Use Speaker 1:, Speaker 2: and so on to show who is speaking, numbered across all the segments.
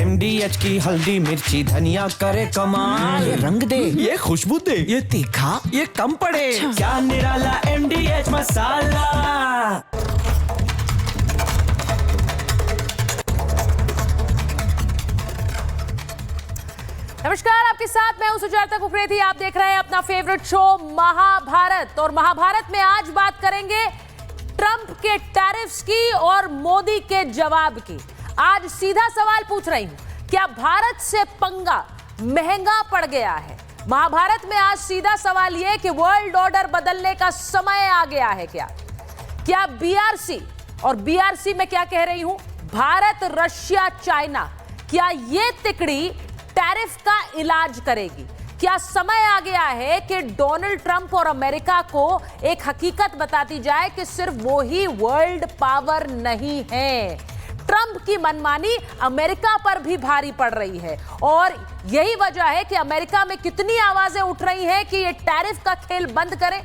Speaker 1: MDH की हल्दी मिर्ची धनिया करे कमाल।
Speaker 2: ये रंग दे,
Speaker 1: ये खुशबू दे,
Speaker 2: ये तीखा,
Speaker 1: ये कम पड़े। क्या निराला MDH मसाला।
Speaker 3: नमस्कार, आपके साथ मैं हूं सुजाता कुकरेती। आप देख रहे हैं अपना फेवरेट शो महाभारत। और महाभारत में आज बात करेंगे ट्रंप के टैरिफ्स की और मोदी के जवाब की। आज सीधा सवाल पूछ रही हूं, क्या भारत से पंगा महंगा पड़ गया है? महाभारत में आज सीधा सवाल यह कि वर्ल्ड ऑर्डर बदलने का समय आ गया है क्या BRC, और BRC में क्या कह रही हूं, भारत, रशिया, चाइना, क्या ये तिकड़ी टैरिफ का इलाज करेगी? क्या समय आ गया है कि डोनाल्ड ट्रंप और अमेरिका को एक हकीकत बताती जाए कि सिर्फ वो ही वर्ल्ड पावर नहीं है? ट्रंप की मनमानी अमेरिका पर भी भारी पड़ रही है और यही वजह है कि अमेरिका में कितनी आवाजें उठ रही हैं कि ये टैरिफ का खेल बंद करें,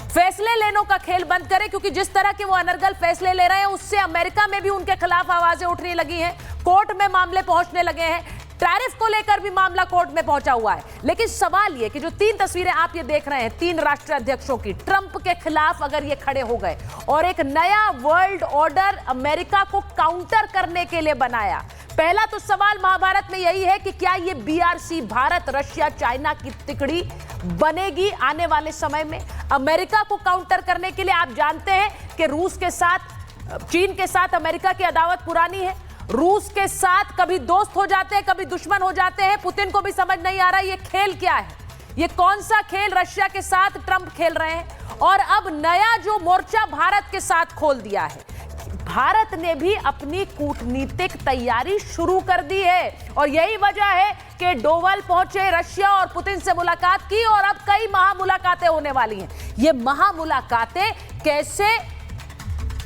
Speaker 3: फैसले लेने का खेल बंद करें, क्योंकि जिस तरह के वो अनर्गल फैसले ले रहे हैं उससे अमेरिका में भी उनके खिलाफ आवाजें उठने लगी हैं, कोर्ट में मामले पहुंचने लगे हैं, टैरिफ को लेकर भी मामला कोर्ट में पहुंचा हुआ है। लेकिन सवाल ये कि जो 3 तस्वीरें आप ये देख रहे हैं 3 राष्ट्राध्यक्षों की, ट्रंप के खिलाफ अगर ये खड़े हो गए और एक नया वर्ल्ड ऑर्डर अमेरिका को काउंटर करने के लिए बनाया, पहला तो सवाल महाभारत में यही है कि क्या ये BRC भारत, रशिया, चाइना की तिकड़ी बनेगी आने वाले समय में अमेरिका को काउंटर करने के लिए? आप जानते हैं कि रूस के साथ, चीन के साथ अमेरिका की अदावत पुरानी है। रूस के साथ कभी दोस्त हो जाते हैं, कभी दुश्मन हो जाते हैं। पुतिन को भी समझ नहीं आ रहा ये खेल क्या है, ये कौन सा खेल रशिया के साथ ट्रंप खेल रहे हैं। और अब नया जो मोर्चा भारत के साथ खोल दिया है, भारत ने भी अपनी कूटनीतिक तैयारी शुरू कर दी है और यही वजह है कि डोवाल पहुंचे, रशिया और पुतिन से मुलाकात की और अब कई महामुलाकातें होने वाली हैं। ये महामुलाकातें कैसे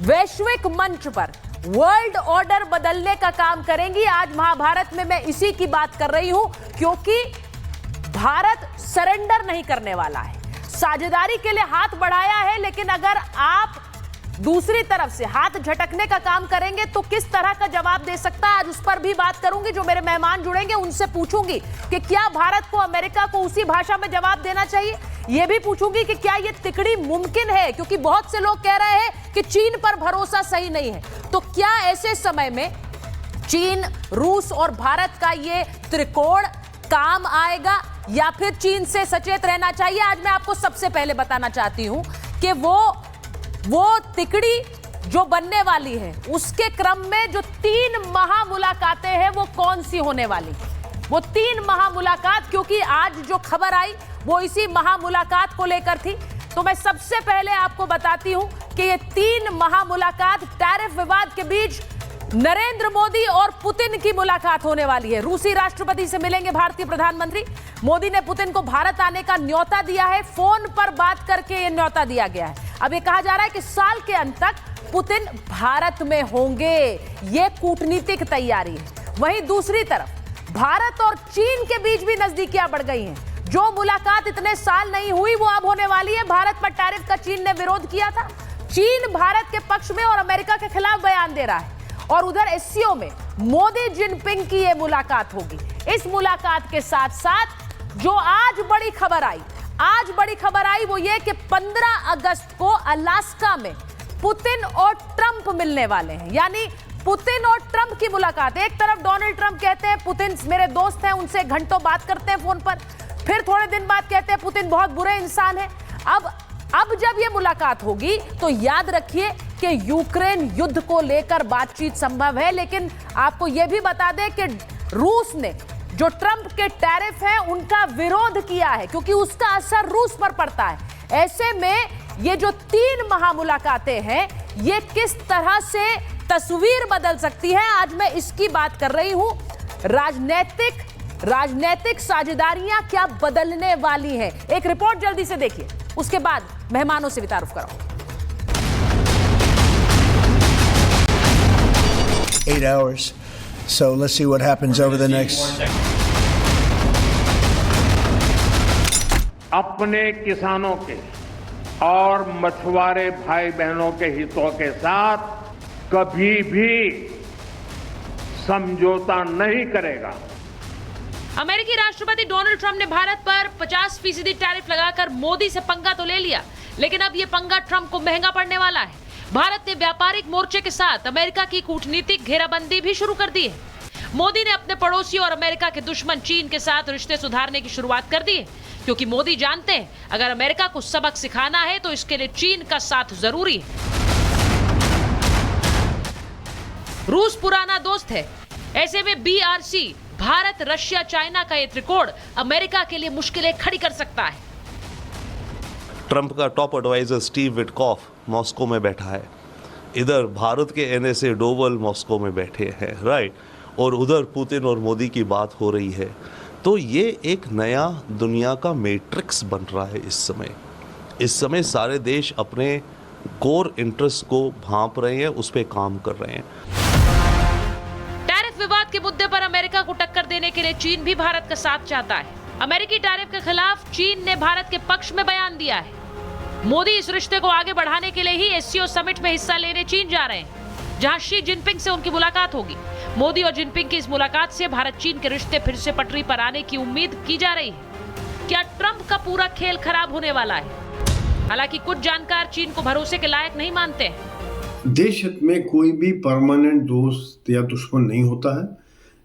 Speaker 3: वैश्विक मंच पर वर्ल्ड ऑर्डर बदलने का काम करेंगी, आज महाभारत में मैं इसी की बात कर रही हूं, क्योंकि भारत सरेंडर नहीं करने वाला है। साझेदारी के लिए हाथ बढ़ाया है, लेकिन अगर आप दूसरी तरफ से हाथ झटकने का काम करेंगे तो किस तरह का जवाब दे सकता है, आज उस पर भी बात करूंगी। जो मेरे मेहमान जुड़ेंगे उनसे पूछूंगी कि क्या भारत को अमेरिका को उसी भाषा में जवाब देना चाहिए। यह भी पूछूंगी कि क्या यह तिकड़ी मुमकिन है, क्योंकि बहुत से लोग कह रहे हैं कि चीन पर भरोसा सही नहीं है। तो क्या ऐसे समय में चीन, रूस और भारत का ये त्रिकोण काम आएगा या फिर चीन से सचेत रहना चाहिए? आज मैं आपको सबसे पहले बताना चाहती हूं कि वो तिकड़ी जो बनने वाली है उसके क्रम में जो 3 महामुलाकातें हैं वो कौन सी होने वाली, वो 3 महामुलाकात, क्योंकि आज जो खबर आई वो इसी महामुलाकात को लेकर थी। तो मैं सबसे पहले आपको बताती हूं कि ये 3 महामुलाकात टैरिफ विवाद के बीच नरेंद्र मोदी और पुतिन की मुलाकात होने वाली है। रूसी राष्ट्रपति से मिलेंगे भारतीय प्रधानमंत्री। मोदी ने पुतिन को भारत आने का न्योता दिया है, फोन पर बात करके ये न्योता दिया गया है। अब ये कहा जा रहा है कि साल के अंत तक पुतिन भारत में होंगे, ये कूटनीतिक तैयारी है। वहीं दूसरी तरफ भारत और चीन के बीच भी नजदीकियां बढ़ गई हैं। जो मुलाकात इतने साल नहीं हुई वो अब होने वाली है। भारत पर टैरिफ का चीन ने विरोध किया था, चीन भारत के पक्ष में और अमेरिका के खिलाफ बयान दे रहा है। और उधर SCO में मोदी जिनपिंग की ये मुलाकात होगी। इस मुलाकात के साथ साथ जो आज बड़ी खबर आई वो ये कि 15 अगस्त को अलास्का में पुतिन और ट्रंप मिलने वाले हैं। यानी पुतिन और ट्रंप की मुलाकात। एक तरफ डोनाल्ड ट्रंप कहते हैं पुतिन मेरे दोस्त हैं, उनसे घंटों बात करते हैं फोन पर, फिर थोड़े दिन बाद कहते हैं पुतिन बहुत बुरे इंसान है। अब जब ये मुलाकात होगी तो याद रखिए कि यूक्रेन युद्ध को लेकर बातचीत संभव है। लेकिन आपको यह भी बता दें कि रूस ने जो ट्रंप के टैरिफ हैं उनका विरोध किया है, क्योंकि उसका असर रूस पर पड़ता है। ऐसे में ये जो 3 महामुलाकातें हैं ये किस तरह से तस्वीर बदल सकती है, आज मैं इसकी बात कर रही हूं। राजनीतिक साझेदारियां क्या बदलने वाली हैं, एक रिपोर्ट जल्दी से देखिए, उसके बाद मेहमानों से भी तारुफ कराऊंगा।
Speaker 4: 8 hours. So let's see what happens over the next.
Speaker 5: अपने किसानों के और मछुआरे भाई बहनों के हितों के साथ कभी भी समझौता नहीं करेगा।
Speaker 3: अमेरिकी राष्ट्रपति डोनाल्ड ट्रंप ने भारत पर 50% टैरिफ लगाकर मोदी से पंगा तो ले लिया, लेकिन अब ये पंगा ट्रंप को महंगा पड़ने वाला है। भारत ने व्यापारिक मोर्चे के साथ अमेरिका की कूटनीतिक घेराबंदी भी शुरू कर दी है। मोदी ने अपने पड़ोसियों और अमेरिका के दुश्मन चीन के साथ रिश्ते सुधारने की शुरुआत कर दी है, क्योंकि मोदी जानते हैं अगर अमेरिका को सबक सिखाना है तो इसके लिए चीन का साथ जरूरी है। रूस पुराना दोस्त है, ऐसे में BRC भारत, रशिया, चाइना का ये त्रिकोण अमेरिका के लिए मुश्किलें खड़ी कर सकता है।
Speaker 2: ट्रंप का top adviser Steve Witkoff Moscow में बैठा है, इधर भारत के NSA डोवल मॉस्को में बैठे हैं, राइट, और उधर पुतिन और मोदी की बात हो रही है। तो ये एक नया दुनिया का मैट्रिक्स बन रहा है इस समय सारे देश अपने कोर इंटरेस्ट को भांप रहे हैं, उस पर काम कर रहे हैं।
Speaker 3: टैरिफ विवाद के मुद्दे पर अमेरिका को टक्कर देने के लिए चीन भी भारत का साथ चाहता है। अमेरिकी टैरिफ के खिलाफ चीन ने भारत के पक्ष में बयान दिया है। मोदी इस रिश्ते को आगे बढ़ाने के लिए ही SCO समिट में हिस्सा लेने चीन जा रहे हैं, जहां शी जिनपिंग से उनकी मुलाकात होगी। मोदी और जिनपिंग की इस मुलाकात से भारत चीन के रिश्ते फिर से पटरी पर आने की उम्मीद की जा रही है। क्या ट्रंप का पूरा खेल खराब होने वाला है? हालांकि कुछ जानकार चीन को भरोसे के लायक नहीं मानते हैं।
Speaker 6: देश हित में कोई भी परमानेंट दोस्त या दुश्मन नहीं होता है।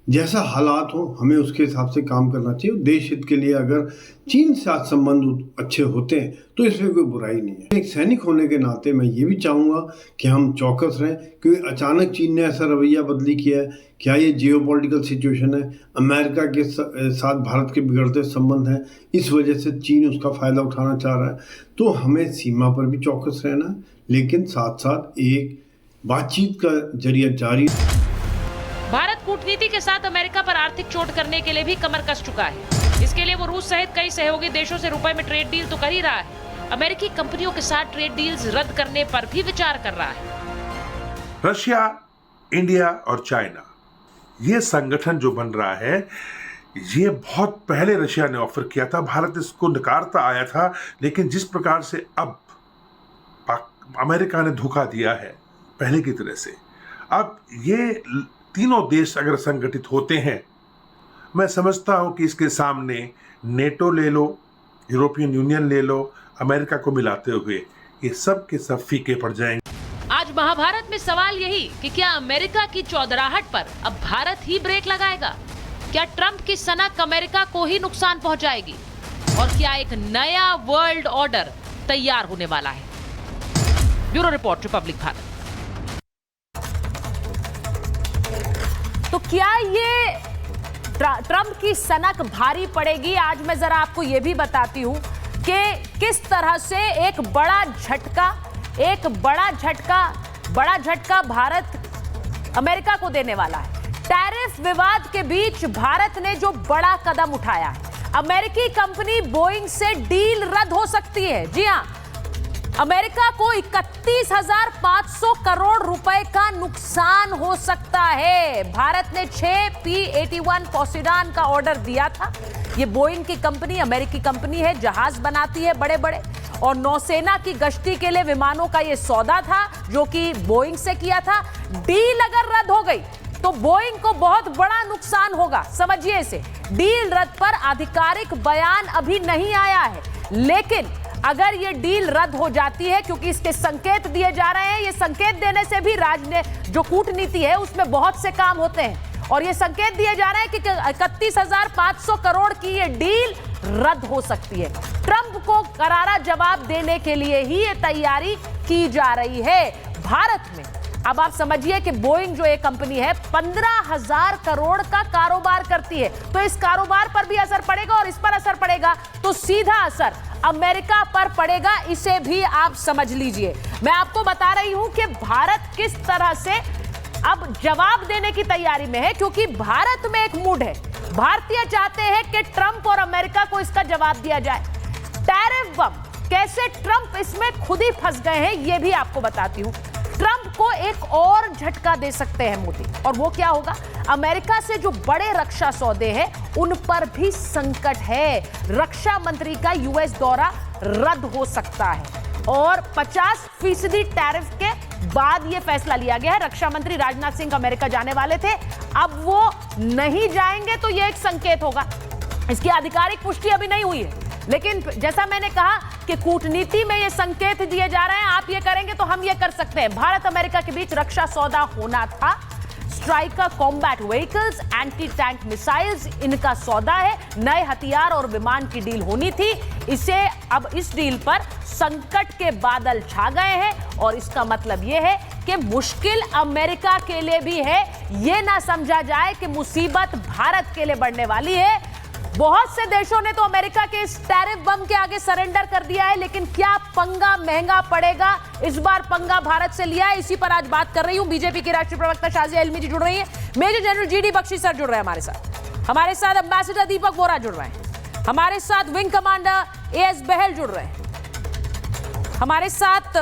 Speaker 6: जैसा हालात हो हमें उसके हिसाब से काम करना चाहिए। देश हित के लिए अगर चीन से आज संबंध अच्छे होते हैं तो इसमें कोई बुराई नहीं है। एक सैनिक होने के नाते मैं ये भी चाहूँगा कि हम चौकस रहें, क्योंकि अचानक चीन ने ऐसा रवैया बदली किया है। क्या ये जियोपॉलिटिकल सिचुएशन है, अमेरिका के साथ भारत के बिगड़ते संबंध हैं, इस वजह से चीन उसका फ़ायदा उठाना चाह रहा है। तो हमें सीमा पर भी चौकस रहना है, लेकिन साथ साथ एक बातचीत का जरिया जारी।
Speaker 3: भारत कूटनीति के साथ अमेरिका पर आर्थिक चोट करने के लिए भी कमर कस चुका है। इसके लिए वो रूस सहित कई सहयोगी देशों से रुपए में ट्रेड डील तो कर ही रहा है, अमेरिकी कंपनियों के साथ ट्रेड डील्स रद्द करने पर भी विचार कर रहा है।
Speaker 7: रशिया, इंडिया और चाइना, ये संगठन जो बन रहा है, ये बहुत पहले रशिया ने ऑफर किया था, भारत इसको नकारता आया था, लेकिन जिस प्रकार से अब अमेरिका ने धोखा दिया है पहले की तरह से, अब ये तीनों देश अगर संगठित होते हैं, मैं समझता हूं कि इसके सामने नेटो ले लो, यूरोपियन यूनियन ले लो, अमेरिका को मिलाते हुए ये सब के सब फीके पड़ जाएंगे।
Speaker 3: आज महाभारत में सवाल यही कि क्या अमेरिका की चौधराहट पर अब भारत ही ब्रेक लगाएगा? क्या ट्रंप की सनक अमेरिका को ही नुकसान पहुंचाएगी? और क्या एक नया वर्ल्ड ऑर्डर तैयार होने वाला है? Bureau report, Republic Bharat. तो क्या ये ट्रंप की सनक भारी पड़ेगी? आज मैं जरा आपको ये भी बताती हूं कि किस तरह से एक बड़ा झटका भारत अमेरिका को देने वाला है। टैरिफ विवाद के बीच भारत ने जो बड़ा कदम उठाया है, अमेरिकी कंपनी बोइंग से डील रद्द हो सकती है। जी हां, अमेरिका को 31,500 करोड़ रुपए का नुकसान हो सकता है। भारत ने 6 P-81 पोसेडॉन का ऑर्डर दिया था। ये बोइंग की कंपनी अमेरिकी कंपनी है, जहाज बनाती है बड़े बड़े, और नौसेना की गश्ती के लिए विमानों का ये सौदा था जो कि बोइंग से किया था। डील अगर रद्द हो गई तो बोइंग को बहुत बड़ा नुकसान होगा, समझिए इसे। डील रद्द पर आधिकारिक बयान अभी नहीं आया है, लेकिन अगर ये डील रद्द हो जाती है, क्योंकि इसके संकेत दिए जा रहे हैं, ये संकेत देने से भी जो कूटनीति है उसमें बहुत से काम होते हैं, और ये संकेत दिए जा रहे हैं कि 31,500 करोड़ की ये डील रद्द हो सकती है। ट्रंप को करारा जवाब देने के लिए ही ये तैयारी की जा रही है भारत में। अब आप समझिए कि बोइंग जो एक कंपनी है 15,000 करोड़ का कारोबार करती है, तो इस कारोबार पर भी असर पड़ेगा, और इस पर असर पड़ेगा तो सीधा असर अमेरिका पर पड़ेगा। इसे भी आप समझ लीजिए। मैं आपको बता रही हूं कि भारत किस तरह से अब जवाब देने की तैयारी में है, क्योंकि भारत में एक मूड है। भारतीय चाहते हैं कि ट्रंप और अमेरिका को इसका जवाब दिया जाए। टैरिफ बम, कैसे ट्रंप इसमें खुद ही फंस गए हैं, यह भी आपको बताती हूं। ट्रंप को एक और झटका दे सकते हैं मोदी, और वो क्या होगा? अमेरिका से जो बड़े रक्षा सौदे हैं उन पर भी संकट है। रक्षा मंत्री का यूएस दौरा रद्द हो सकता है, और 50% टैरिफ के बाद यह फैसला लिया गया है। रक्षा मंत्री राजनाथ सिंह अमेरिका जाने वाले थे, अब वो नहीं जाएंगे तो यह एक संकेत होगा। इसकी आधिकारिक पुष्टि अभी नहीं हुई है, लेकिन जैसा मैंने कहा कि कूटनीति में ये संकेत दिए जा रहे हैं, आप ये करेंगे तो हम ये कर सकते हैं। भारत अमेरिका के बीच रक्षा सौदा होना था। Striker combat vehicles, anti tank missiles, इनका सौदा है। नए हथियार और विमान की डील होनी थी। इसे अब इस डील पर संकट के बादल छा गए हैं और इसका मतलब यह है कि मुश्किल अमेरिका के लिए भी है। यह ना समझा जाए कि मुसीबत भारत के लिए बढ़ने वाली है। बहुत से देशों ने तो अमेरिका के इस टैरिफ बम के आगे सरेंडर कर दिया है, लेकिन क्या पंगा महंगा पड़ेगा? इस बार पंगा भारत से लिया है, इसी पर आज बात कर रही हूं। बीजेपी की राष्ट्रीय प्रवक्ता शाजिया इल्मी जी जुड़ रही हैं, major general GD Bakshi sir जुड़ रहे हैं हमारे साथ एम्बेसडर दीपक बोरा जुड़ रहे हैं, हमारे साथ विंग कमांडर एएस बहल जुड़ रहे हैं, हमारे साथ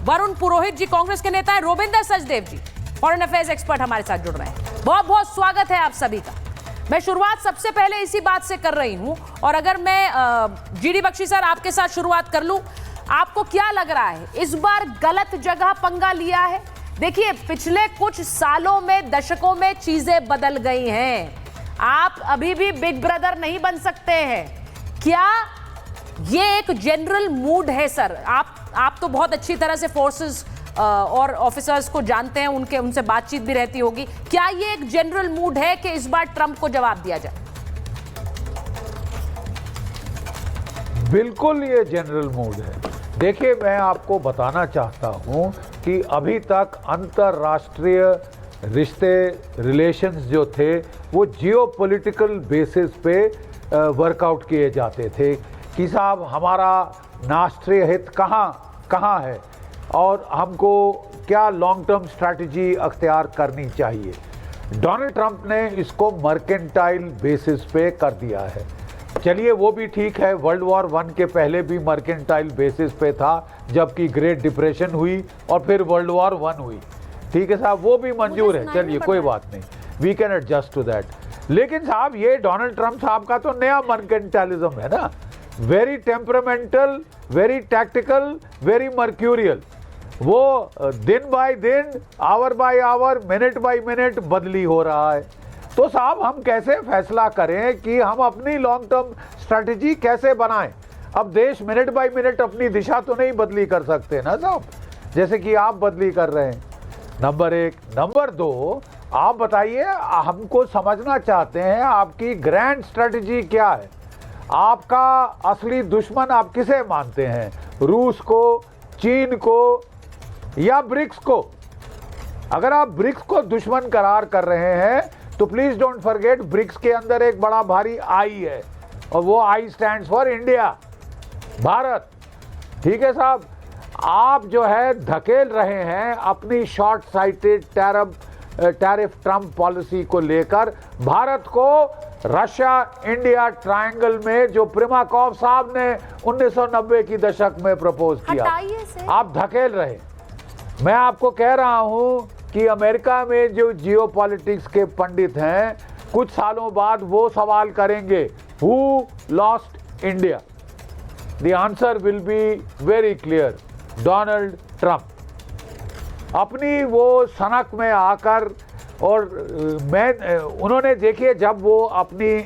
Speaker 3: वरुण पुरोहित जी कांग्रेस के नेता है, रोविंदर सचदेव जी फॉरेन अफेयर्स एक्सपर्ट हमारे साथ जुड़ रहे हैं। बहुत बहुत स्वागत है आप सभी का। मैं शुरुआत सबसे पहले इसी बात से कर रही हूं, और अगर मैं जीडी बख्शी सर आपके साथ शुरुआत कर लूं, आपको क्या लग रहा है इस बार गलत जगह पंगा लिया है? देखिए, पिछले कुछ सालों में, दशकों में चीजें बदल गई हैं। आप अभी भी बिग ब्रदर नहीं बन सकते हैं। क्या ये एक जनरल मूड है सर? आप तो बहुत अच्छी तरह से फोर्सेस और ऑफिसर्स को जानते हैं, उनसे बातचीत भी रहती होगी। क्या ये एक जनरल मूड है कि इस बार ट्रंप को जवाब दिया जाए?
Speaker 8: बिल्कुल ये जनरल मूड है। देखिए, मैं आपको बताना चाहता हूं कि अभी तक अंतर्राष्ट्रीय रिश्ते, रिलेशंस जो थे वो जियोपॉलिटिकल बेसिस पे वर्कआउट किए जाते थे कि साहब हमारा राष्ट्रीय हित कहाँ है और हमको क्या लॉन्ग टर्म स्ट्रैटेजी अख्तियार करनी चाहिए। डोनाल्ड ट्रंप ने इसको मर्केंटाइल बेसिस पे कर दिया है। चलिए, वो भी ठीक है, वर्ल्ड वॉर 1 के पहले भी मर्केंटाइल बेसिस पे था, जबकि ग्रेट डिप्रेशन हुई और फिर वर्ल्ड वॉर 1 हुई। ठीक है साहब, वो भी मंजूर है, चलिए कोई बात नहीं, we can adjust to that. लेकिन साहब, ये डोनाल्ड ट्रंप साहब का तो नया मर्केंटाइलिज्म है ना, very temperamental, very tactical, very mercurial. वो दिन बाय दिन, hour by hour, minute by minute बदली हो रहा है। तो साहब, हम कैसे फैसला करें कि हम अपनी लॉन्ग टर्म स्ट्रैटेजी कैसे बनाएं? अब देश मिनट बाय मिनट अपनी दिशा तो नहीं बदली कर सकते ना साहब, जैसे कि आप बदली कर रहे हैं। नंबर 1। नंबर 2, आप बताइए, हमको समझना चाहते हैं आपकी ग्रैंड स्ट्रैटेजी क्या है। आपका असली दुश्मन आप किसे मानते हैं? रूस को, चीन को या ब्रिक्स को? अगर आप ब्रिक्स को दुश्मन करार कर रहे हैं तो प्लीज डोंट फॉरगेट, ब्रिक्स के अंदर एक बड़ा भारी आई है और वो आई स्टैंड्स फॉर इंडिया, भारत। ठीक है साहब, आप जो है धकेल रहे हैं अपनी short sighted tariff Trump policy को लेकर भारत को रशिया इंडिया ट्रायंगल में, जो प्रिमाकॉव साहब ने 1990 की दशक में प्रपोज किया, आप धकेल रहे। मैं आपको कह रहा हूं कि अमेरिका में जो जियोपॉलिटिक्स के पंडित हैं, कुछ सालों बाद वो सवाल करेंगे, who lost India? The answer will be very clear, Donald Trump. अपनी वो सनक में आकर, और उन्होंने देखिए, जब वो अपनी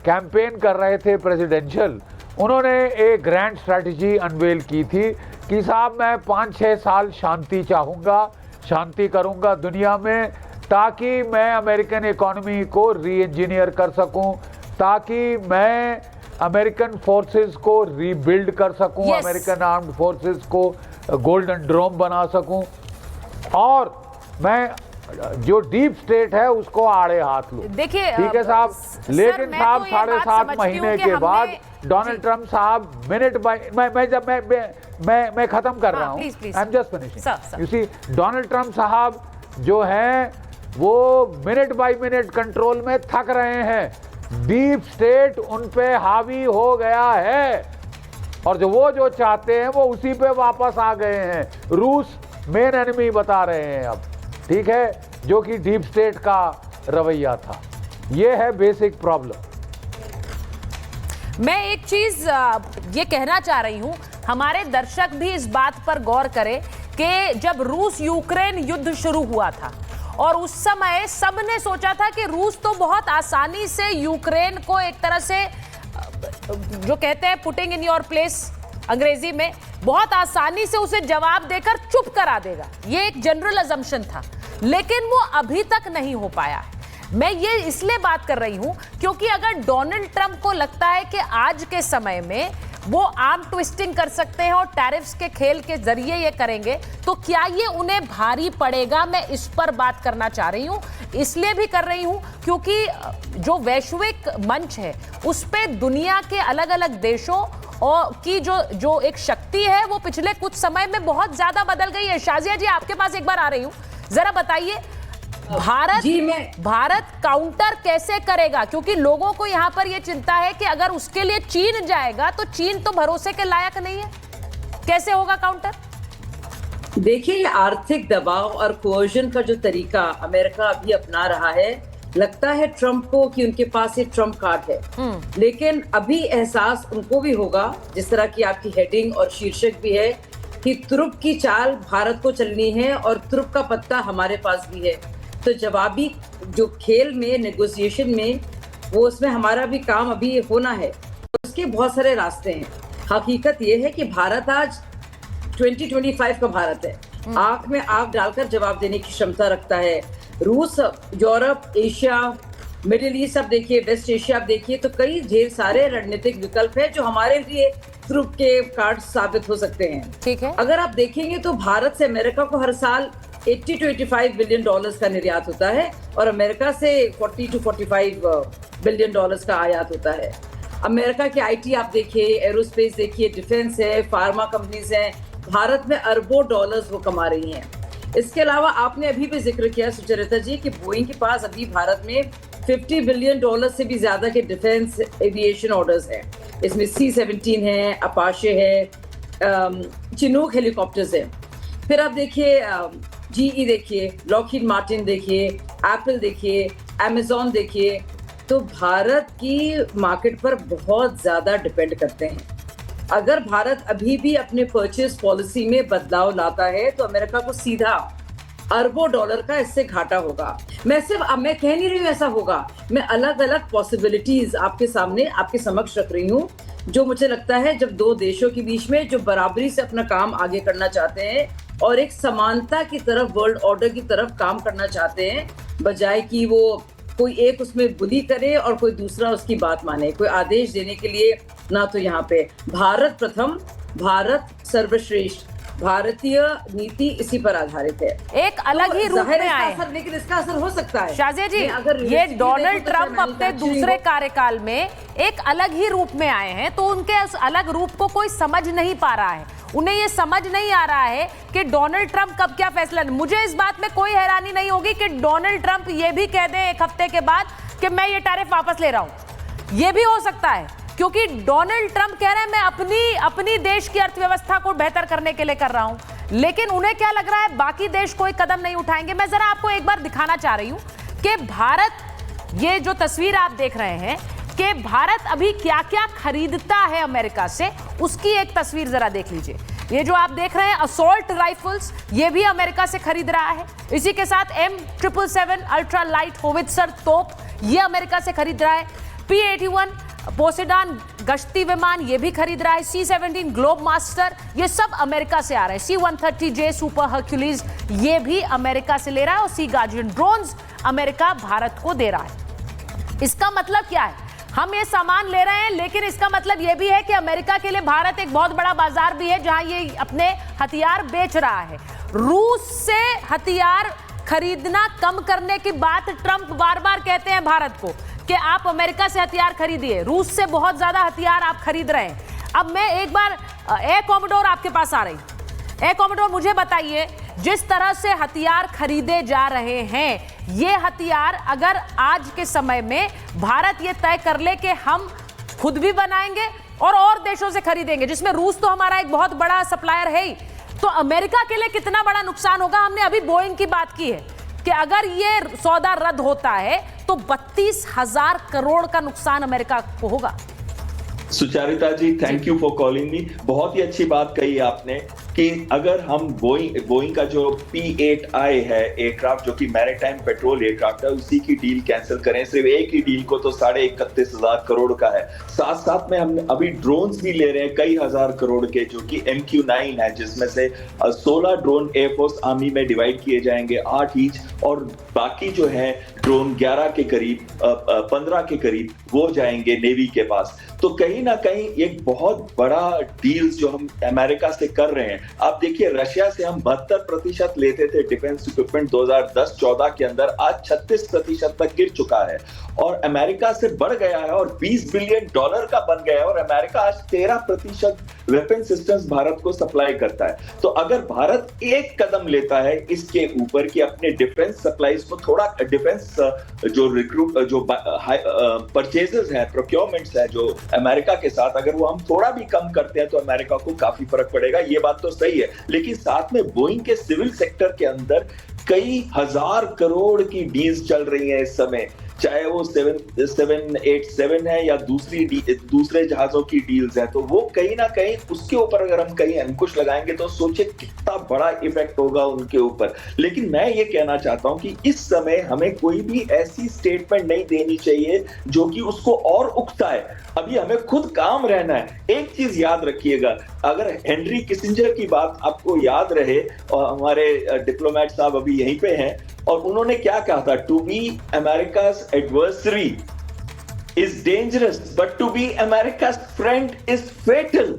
Speaker 8: कैंपेन कर रहे थे प्रेसिडेंशियल, उन्होंने एक ग्रैंड स्ट्रैटेजी अनवेल की थी कि साहब मैं 5-6 साल शांति चाहूँगा, शांति करूँगा दुनिया में, ताकि मैं अमेरिकन इकोनॉमी को री इंजीनियर कर सकूँ, ताकि मैं अमेरिकन फोर्सेस को रीबिल्ड कर सकूँ, अमेरिकन आर्म्ड फोर्सेस को गोल्डन ड्रोम बना सकूँ, और मैं जो डीप स्टेट है उसको आड़े हाथ लूं।
Speaker 3: देखिए,
Speaker 8: ठीक है साहब, लेकिन साहब 7.5 महीने के बाद डोनाल्ड ट्रंप साहब मिनट बाय मैं खत्म कर रहा हूं, I am just finishing. You see, Donald Trump साहब जो हैं वो मिनट बाय मिनट कंट्रोल में थक रहे हैं। डीप स्टेट उन पे हावी हो गया है और जो चाहते हैं वो उसी पे वापस आ गए हैं। रूस मेन एनिमी बता रहे हैं अब, ठीक है, जो कि डीप स्टेट का रवैया था। ये है बेसिक प्रॉब्लम।
Speaker 3: मैं एक चीज ये कहना चाह रही हूं, हमारे दर्शक भी इस बात पर गौर करें कि जब रूस यूक्रेन युद्ध शुरू हुआ था और उस समय सबने सोचा था कि रूस तो बहुत आसानी से यूक्रेन को एक तरह से जो कहते हैं पुटिंग इन योर प्लेस अंग्रेजी में, बहुत आसानी से उसे जवाब देकर चुप करा देगा। ये एक जनरल अजम्पशन था, लेकिन वो अभी तक नहीं हो पाया है। मैं ये इसलिए बात कर रही हूं क्योंकि अगर डोनाल्ड ट्रंप को लगता है कि आज के समय में वो आर्म ट्विस्टिंग कर सकते हैं और टैरिफ्स के खेल के जरिए ये करेंगे, तो क्या ये उन्हें भारी पड़ेगा? मैं इस पर बात करना चाह रही हूं। इसलिए भी कर रही हूं क्योंकि जो वैश्विक मंच है उस पे दुनिया के अलग अलग देशों और की जो एक शक्ति है वो पिछले कुछ समय में बहुत ज्यादा बदल गई है। शाजिया जी, आपके पास एक बार आ रही हूं, जरा बताइए भारत काउंटर कैसे करेगा? क्योंकि लोगों को यहां पर यह चिंता है कि अगर उसके लिए चीन जाएगा तो चीन तो भरोसे के लायक नहीं है, कैसे होगा काउंटर?
Speaker 9: देखिए, ये आर्थिक दबाव और कोर्जन का जो तरीका अमेरिका अभी अपना रहा है, लगता है ट्रंप को कि उनके पास ये ट्रंप कार्ड है, लेकिन अभी एहसास उनको भी होगा, जिस तरह की आपकी हेडिंग और शीर्षक भी है, कि तुरुप की चाल भारत को चलनी है और तुरुप का पत्ता हमारे पास भी है। तो जवाबी जो खेल में, नेगोशिएशन में, वो उसमें हमारा भी काम अभी होना है। उसके बहुत सारे रास्ते हैं। हकीकत ये है कि भारत आज 2025 का भारत है, आंख में आंख डालकर जवाब देने की क्षमता रखता है। रूस, यूरोप, एशिया, मिडिल ईस्ट आप देखिए, वेस्ट एशिया आप देखिए, तो कई ढेर सारे रणनीतिक विकल्प है जो हमारे लिए तुरुप के कार्ड साबित हो सकते हैं।
Speaker 3: ठीक है।
Speaker 9: अगर आप देखेंगे तो भारत से अमेरिका को हर साल 80 to 85 बिलियन डॉलर्स का निर्यात होता है और अमेरिका से 40 to 45 बिलियन डॉलर्स का आयात होता है। अमेरिका के आईटी आप देखिए, एरोस्पेस देखिए, डिफेंस है, फार्मा कंपनीज हैं, भारत में अरबों डॉलर्स वो कमा रही हैं। इसके अलावा आपने अभी भी जिक्र किया सुचरिता जी कि बोइंग के पास अभी भारत में 50 बिलियन डॉलर से भी ज्यादा के डिफेंस एविएशन ऑर्डर्स हैं। इसमें C-17 है, अपाचे है, चिनूक हेलीकॉप्टर्स है। फिर आप देखिए GE देखिए, लॉकहीड मार्टिन देखिए, एप्पल देखिए, अमेजॉन देखिए, तो भारत की मार्केट पर बहुत ज्यादा डिपेंड करते हैं। अगर भारत अभी भी अपने परचेज पॉलिसी में बदलाव लाता है तो अमेरिका को सीधा अरबों डॉलर का इससे घाटा होगा। मैं कह नहीं रही हूँ ऐसा होगा, मैं अलग अलग पॉसिबिलिटीज आपके सामने, आपके समक्ष रख रही हूँ, जो मुझे लगता है जब दो देशों के बीच में जो बराबरी से अपना काम आगे करना चाहते हैं और एक समानता की तरफ, वर्ल्ड ऑर्डर की तरफ काम करना चाहते हैं, बजाय कि वो कोई एक उसमें बुली करे और कोई दूसरा उसकी बात माने, कोई आदेश देने के लिए ना। तो यहाँ पे भारत प्रथम, भारत सर्वश्रेष्ठ, भारतीय नीति इसी पर आधारित है।
Speaker 3: एक अलग ही रूप में आए,
Speaker 9: लेकिन इसका असर हो सकता है।
Speaker 3: शाजिया जी, ये डोनाल्ड ट्रंप अपने दूसरे कार्यकाल में एक अलग ही रूप में आए हैं, तो उनके उस अलग रूप को कोई समझ नहीं पा रहा है। उन्हें ये समझ नहीं आ रहा है कि डोनाल्ड ट्रंप कब क्या फैसला। मुझे इस बात में कोई हैरानी नहीं होगी कि डोनाल्ड ट्रंप ये भी कह दे एक हफ्ते के बाद कि मैं ये टैरिफ वापस ले रहा हूं। ये भी हो सकता है, क्योंकि डोनाल्ड ट्रंप कह रहे हैं मैं अपनी देश की अर्थव्यवस्था को बेहतर करने के लिए कर रहा हूं, लेकिन उन्हें क्या लग रहा है बाकी देश कोई कदम नहीं उठाएंगे। मैं जरा आपको एक बार दिखाना चाह रही हूं कि भारत, ये जो तस्वीर आप देख रहे हैं कि भारत अभी क्या क्या खरीदता है अमेरिका से, उसकी एक तस्वीर जरा देख लीजिए। ये जो आप देख रहे हैं असॉल्ट राइफल्स, ये भी अमेरिका से खरीद रहा है। इसी के साथ M777 अल्ट्रा लाइट होवित्जर तोप, ये अमेरिका से खरीद रहा है। P-81 पोसेडॉन गश्ती विमान, ये भी खरीद रहा है। C-17 ग्लोब मास्टर, ये सब अमेरिका से आ रहे हैं। C-130J सुपर हर्क्यूलीज, ये भी अमेरिका से ले रहा है। और सी गार्डियन ड्रोन्स अमेरिका भारत को दे रहा है। इसका मतलब क्या है? हम ये सामान ले रहे हैं, लेकिन इसका मतलब ये भी है कि अमेरिका के लिए भारत एक बहुत बड़ा बाजार भी है जहां ये अपने हथियार बेच रहा है। रूस से हथियार खरीदना कम करने की बात ट्रंप बार बार कहते हैं भारत को कि आप अमेरिका से हथियार खरीदिए, रूस से बहुत ज्यादा हथियार आप खरीद रहे हैं। अब मैं एक बार ए कॉमोडोर आपके पास आ रही हूं। ए कॉमोडोर, मुझे बताइए, जिस तरह से हथियार खरीदे जा रहे हैं, ये हथियार अगर आज के समय में भारत ये तय कर ले कि हम खुद भी बनाएंगे और देशों से खरीदेंगे, जिसमें रूस तो हमारा एक बहुत बड़ा सप्लायर है ही, तो अमेरिका के लिए कितना बड़ा नुकसान होगा। हमने अभी बोइंग की बात की है कि अगर ये सौदा रद्द होता है तो 32,000 करोड़ का नुकसान अमेरिका को होगा।
Speaker 10: Sucharita ji, thank you for calling me. बहुत ही अच्छी बात कही आपने कि अगर हम बोइंग का जो P8I है एयरक्राफ्ट, जो कि मैरीटाइम पेट्रोल एयरक्राफ्ट है, उसी की डील कैंसिल करें। सिर्फ एक ही डील को तो 31,500 करोड़ का है। साथ साथ में हम अभी ड्रोन्स भी ले रहे हैं कई हजार करोड़ के, जो कि MQ-9 है, जिसमें से 16 ड्रोन एयरफोर्स आर्मी में डिवाइड किए जाएंगे, 8 ईच, और बाकी जो है ड्रोन 11 के करीब 15 के करीब वो जाएंगे नेवी के पास। तो कहीं ना कहीं एक बहुत बड़ा डील्स जो हम अमेरिका से कर रहे हैं। आप देखिए, रशिया से हम 72% लेते थे डिफेंस इक्विपमेंट 2010-14 के अंदर, आज 36% तक गिर चुका है और अमेरिका से बढ़ गया है और $20 बिलियन का बन गया है। और अमेरिका आज 13% वेपन सिस्टम्स भारत को सप्लाई करता है। तो अगर भारत एक कदम लेता है इसके ऊपर कि अपने डिफेंस सप्लाईज को थोड़ा, डिफेंस जो परचेजेस है, प्रोक्योरमेंट्स है जो अमेरिका के साथ, अगर वो हम थोड़ा भी कम करते हैं तो अमेरिका को काफी फर्क पड़ेगा। ये बात तो सही है, लेकिन साथ में बोइंग के सिविल सेक्टर के अंदर कई हजार करोड़ की डील्स चल रही हैं इस समय, चाहे वो 787 है या दूसरे जहाजों की डील्स है। तो वो कहीं ना कहीं उसके ऊपर अगर हम कहीं अंकुश लगाएंगे तो सोचिए कितना बड़ा इफेक्ट होगा उनके ऊपर। लेकिन मैं ये कहना चाहता हूं कि इस समय हमें कोई भी ऐसी स्टेटमेंट नहीं देनी चाहिए जो कि उसको और उकसाए। अभी हमें खुद काम रहना है। एक चीज याद रखिएगा, अगर हेनरी किसिंजर की बात आपको याद रहे, और हमारे डिप्लोमेट साहब अभी यहीं पे हैं, और उन्होंने क्या कहा था, to be America's adversary is dangerous but to be America's friend is fatal.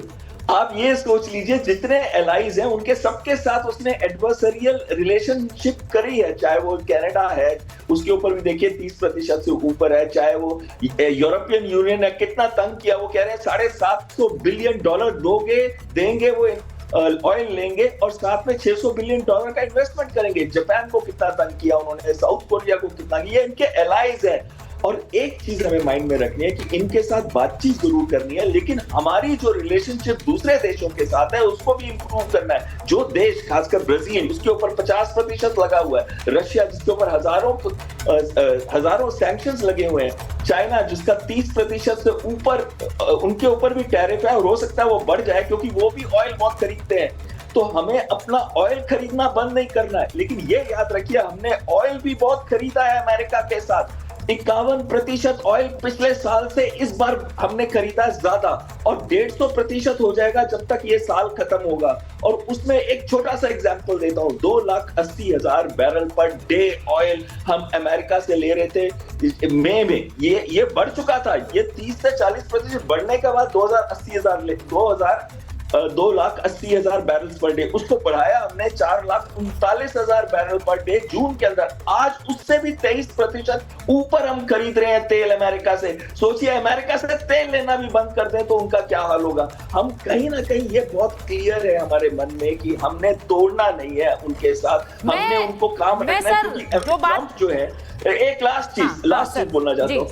Speaker 10: आप ये सोच लीजिए, जितने एलाइज हैं उनके सबके साथ उसने एडवर्सरियल रिलेशनशिप करी है, चाहे वो कनाडा है, उसके ऊपर भी देखिए 30% से ऊपर है, चाहे वो यूरोपियन यूनियन है, कितना तंग किया। वो कह रहे हैं $750 बिलियन देंगे वो ऑयल लेंगे और साथ में $600 बिलियन का इन्वेस्टमेंट करेंगे। जापान को कितना तंग किया उन्होंने, साउथ कोरिया को कितना किया, इनके एलाइज है। और एक चीज हमें माइंड में रखनी है कि इनके साथ बातचीत जरूर करनी है, लेकिन हमारी जो रिलेशनशिप दूसरे देशों के साथ है उसको भी इंप्रूव करना है। जो देश, खासकर ब्राजील, उसके ऊपर 50% लगा हुआ है, रशिया जिसके ऊपर हजारों सैंक्शंस लगे हुए हैं, चाइना जिसका 30% से ऊपर उनके ऊपर भी टैरिफ है, और हो सकता है वो बढ़ जाए क्योंकि वो भी ऑयल बहुत खरीदते हैं। तो हमें अपना ऑयल खरीदना बंद नहीं करना है, लेकिन ये याद रखिए हमने ऑयल भी बहुत खरीदा है अमेरिका के साथ। 51% ऑयल पिछले साल से इस बार हमने खरीदा ज्यादा, और 150% हो जाएगा जब तक ये साल खत्म होगा। और उसमें एक छोटा सा एग्जांपल देता हूं, 2,80,000 बैरल पर डे ऑयल हम अमेरिका से ले रहे थे मई में। ये बढ़ चुका था, ये 30 से 40% बढ़ने के बाद 2,80,000 बैरल्स पर डे, उसको बढ़ाया हमने 4,39,000 बैरल पर डे जून के अंदर। आज उससे भी 23% ऊपर हम खरीद रहे हैं तेल अमेरिका से। सोचिए, अमेरिका से तेल लेना भी बंद कर दें तो उनका क्या हाल होगा। हम कहीं ना कहीं, ये बहुत क्लियर है हमारे मन में कि हमने तोड़ना नहीं है उनके साथ, हमने उनको काम रखना है। क्योंकि ट्रम्प जो है, एक लास्ट चीज बोलना चाहता हूँ,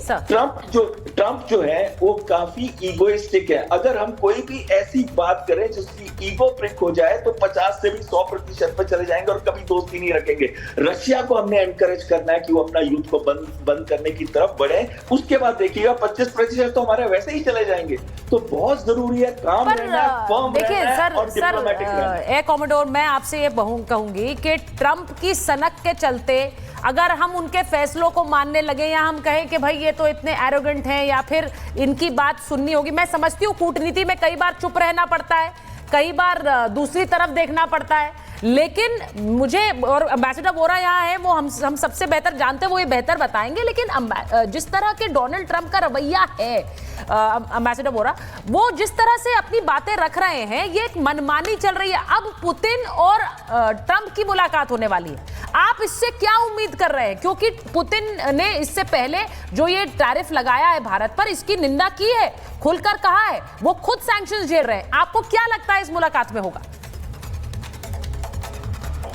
Speaker 10: ट्रम्प जो है वो काफी ईगोइस्टिक है। अगर हम कोई भी ऐसी बात करें जिसकी ईगो प्रिक हो जाए तो 50 से भी 100% पे चले जाएंगे और कभी दोस्ती नहीं रखेंगे। रशिया को हमने एनकरेज करना है कि वो अपना युद्ध को बंद करने की तरफ बढ़े, उसके बाद देखिएगा 25% तो हमारे वैसे ही चले जाएंगे। तो बहुत जरूरी है काम रहना, फर्म रहना और डिप्लोमेटिक रहना।
Speaker 3: एयर कॉमोडोर, मैं आपसे ये कहूंगी कि ट्रंप की सनक के चलते अगर हम उनके फैसलों को मानने लगे, या हम कहें कि भाई ये तो इतने एरोगेंट हैं, या फिर इनकी बात सुननी होगी। मैं समझती हूँ कूटनीति में कई बार चुप रहना पड़ता है, कई बार दूसरी तरफ देखना पड़ता है, लेकिन मुझे, और एम्बेसडर वोरा यहाँ है, वो हम सबसे बेहतर जानते हैं, वो ये बेहतर बताएंगे। लेकिन जिस तरह के डोनाल्ड ट्रंप का रवैया है, एम्बेसडर वोरा, वो जिस तरह से अपनी बातें रख रहे हैं, ये एक मनमानी चल रही है। अब पुतिन और ट्रंप की मुलाकात होने वाली है, आप इससे क्या उम्मीद कर रहे हैं? क्योंकि पुतिन ने इससे पहले जो ये टैरिफ लगाया है भारत पर, इसकी निंदा की है, खुलकर कहा है, वो खुद सैंक्शंस झेल रहे हैं। आपको क्या लगता है इस मुलाकात में होगा?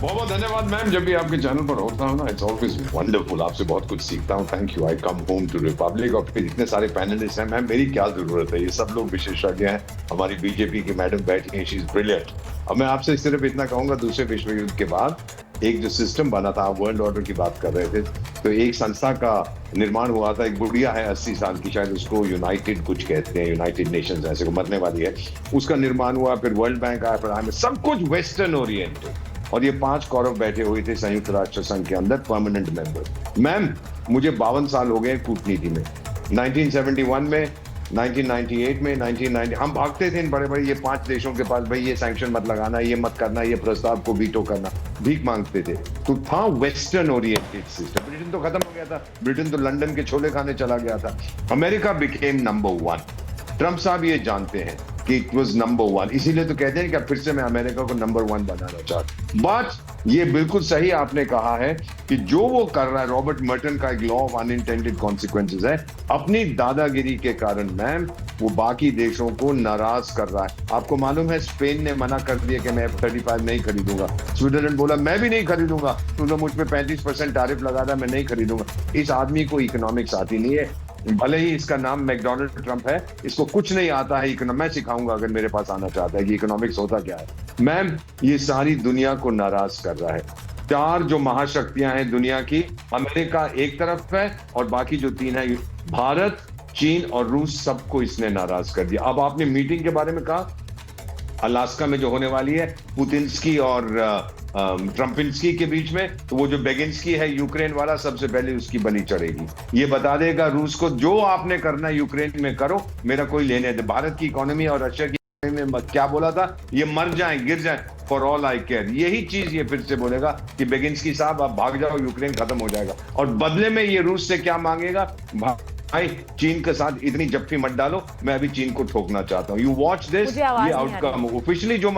Speaker 11: बहुत बहुत धन्यवाद मैम, जब भी आपके चैनल पर होता हूँ ना, इट्स ऑलवेज वंडरफुल, आपसे बहुत कुछ सीखता हूँ। Thank you. I come home to Republic, और फिर इतने सारे पैनलिस्ट हैं, मैम मेरी क्या जरूरत है, ये सब लोग विशेषज्ञ हैं। हमारी बीजेपी की मैडम बैठी हैं, शी इज ब्रिलियंट। अब मैं आपसे सिर्फ इतना कहूंगा, दूसरे विश्व युद्ध के बाद एक जो सिस्टम बना था, वर्ल्ड ऑर्डर की बात कर रहे थे, तो एक संस्था का निर्माण हुआ था। एक बुढ़िया है 80 साल की, शायद उसको यूनाइटेड कुछ कहते हैं, यूनाइटेड नेशंस ऐसे को मरने वाली है, उसका निर्माण हुआ। फिर वर्ल्ड बैंक आया, फिर सब कुछ वेस्टर्न ओरिएंटेड। और ये 5 कौरव बैठे हुए थे संयुक्त राष्ट्र संघ के अंदर, परमानेंट मेंबर। मैम, मुझे 52 साल हो गए कूटनीति में। 1971 में, 1998 में, 1990 हम भागते थे इन बड़े बड़े ये 5 देशों के पास, भाई ये सैंक्शन मत लगाना, ये मत करना, ये प्रस्ताव को वीटो करना, भीख मांगते थे। तो था वेस्टर्न ओरिएंटेड सिस्टम। ब्रिटेन तो खत्म हो गया था, ब्रिटेन तो लंदन के छोले खाने चला गया था। America became number 1। ट्रंप साहब ये जानते हैं कि इट वाज नंबर 1, इसीलिए तो कहते हैं कि फिर से मैं अमेरिका को नंबर 1 बनाना चाहता हूं। बट ये बिल्कुल सही आपने कहा है कि जो वो कर रहा है, रॉबर्ट मर्टन का एक लॉ ऑफ अनइंटेंडेड कॉन्सिक्वेंसेस है, अपनी दादागिरी के कारण मैम वो बाकी देशों को नाराज कर रहा है। आपको मालूम है स्पेन ने मना कर दिया कि मैं F-35 नहीं खरीदूंगा। स्विट्जरलैंड बोला मैं भी नहीं खरीदूंगा, तूने मुझ पे 35% टैरिफ लगा था, मैं नहीं खरीदूंगा। इस आदमी को इकोनॉमिक्स आती नहीं है, भले ही इसका नाम मैकडोनाल्ड ट्रंप है, इसको कुछ नहीं आता है। मैं सिखाऊंगा अगर मेरे पास आना चाहता है कि इकोनॉमिक्स होता क्या है। मैम, ये सारी दुनिया को नाराज कर रहा है। 4 जो महाशक्तियां हैं दुनिया की, अमेरिका एक तरफ है और बाकी जो 3 है, भारत, चीन और रूस, सबको इसने नाराज कर दिया। अब आपने मीटिंग के बारे में कहा, अलास्का में जो होने वाली है पुतिन्स्की और ट्रम्पिन्स्की के बीच में, तो वो जो बेगिंस्की है यूक्रेन वाला, सबसे पहले उसकी बलि चढ़ेगी। ये बता देगा रूस को जो आपने करना यूक्रेन में करो, मेरा कोई लेने दे। भारत की इकोनॉमी और रशिया की इकोनॉमी में क्या बोला था, ये मर जाएं, गिर जाएं, फॉर ऑल आई केयर। यही चीज ये फिर से बोलेगा कि बेगिंस्की साहब आप भाग जाओ, यूक्रेन खत्म हो जाएगा। और बदले में ये रूस से क्या मांगेगा, भाई चीन के साथ इतनी जफ्फी मत डालो, मैं अभी चीन को ठोकना चाहता हूँ। यू वॉच दिस, ये आउटकम। ऑफिशियली जो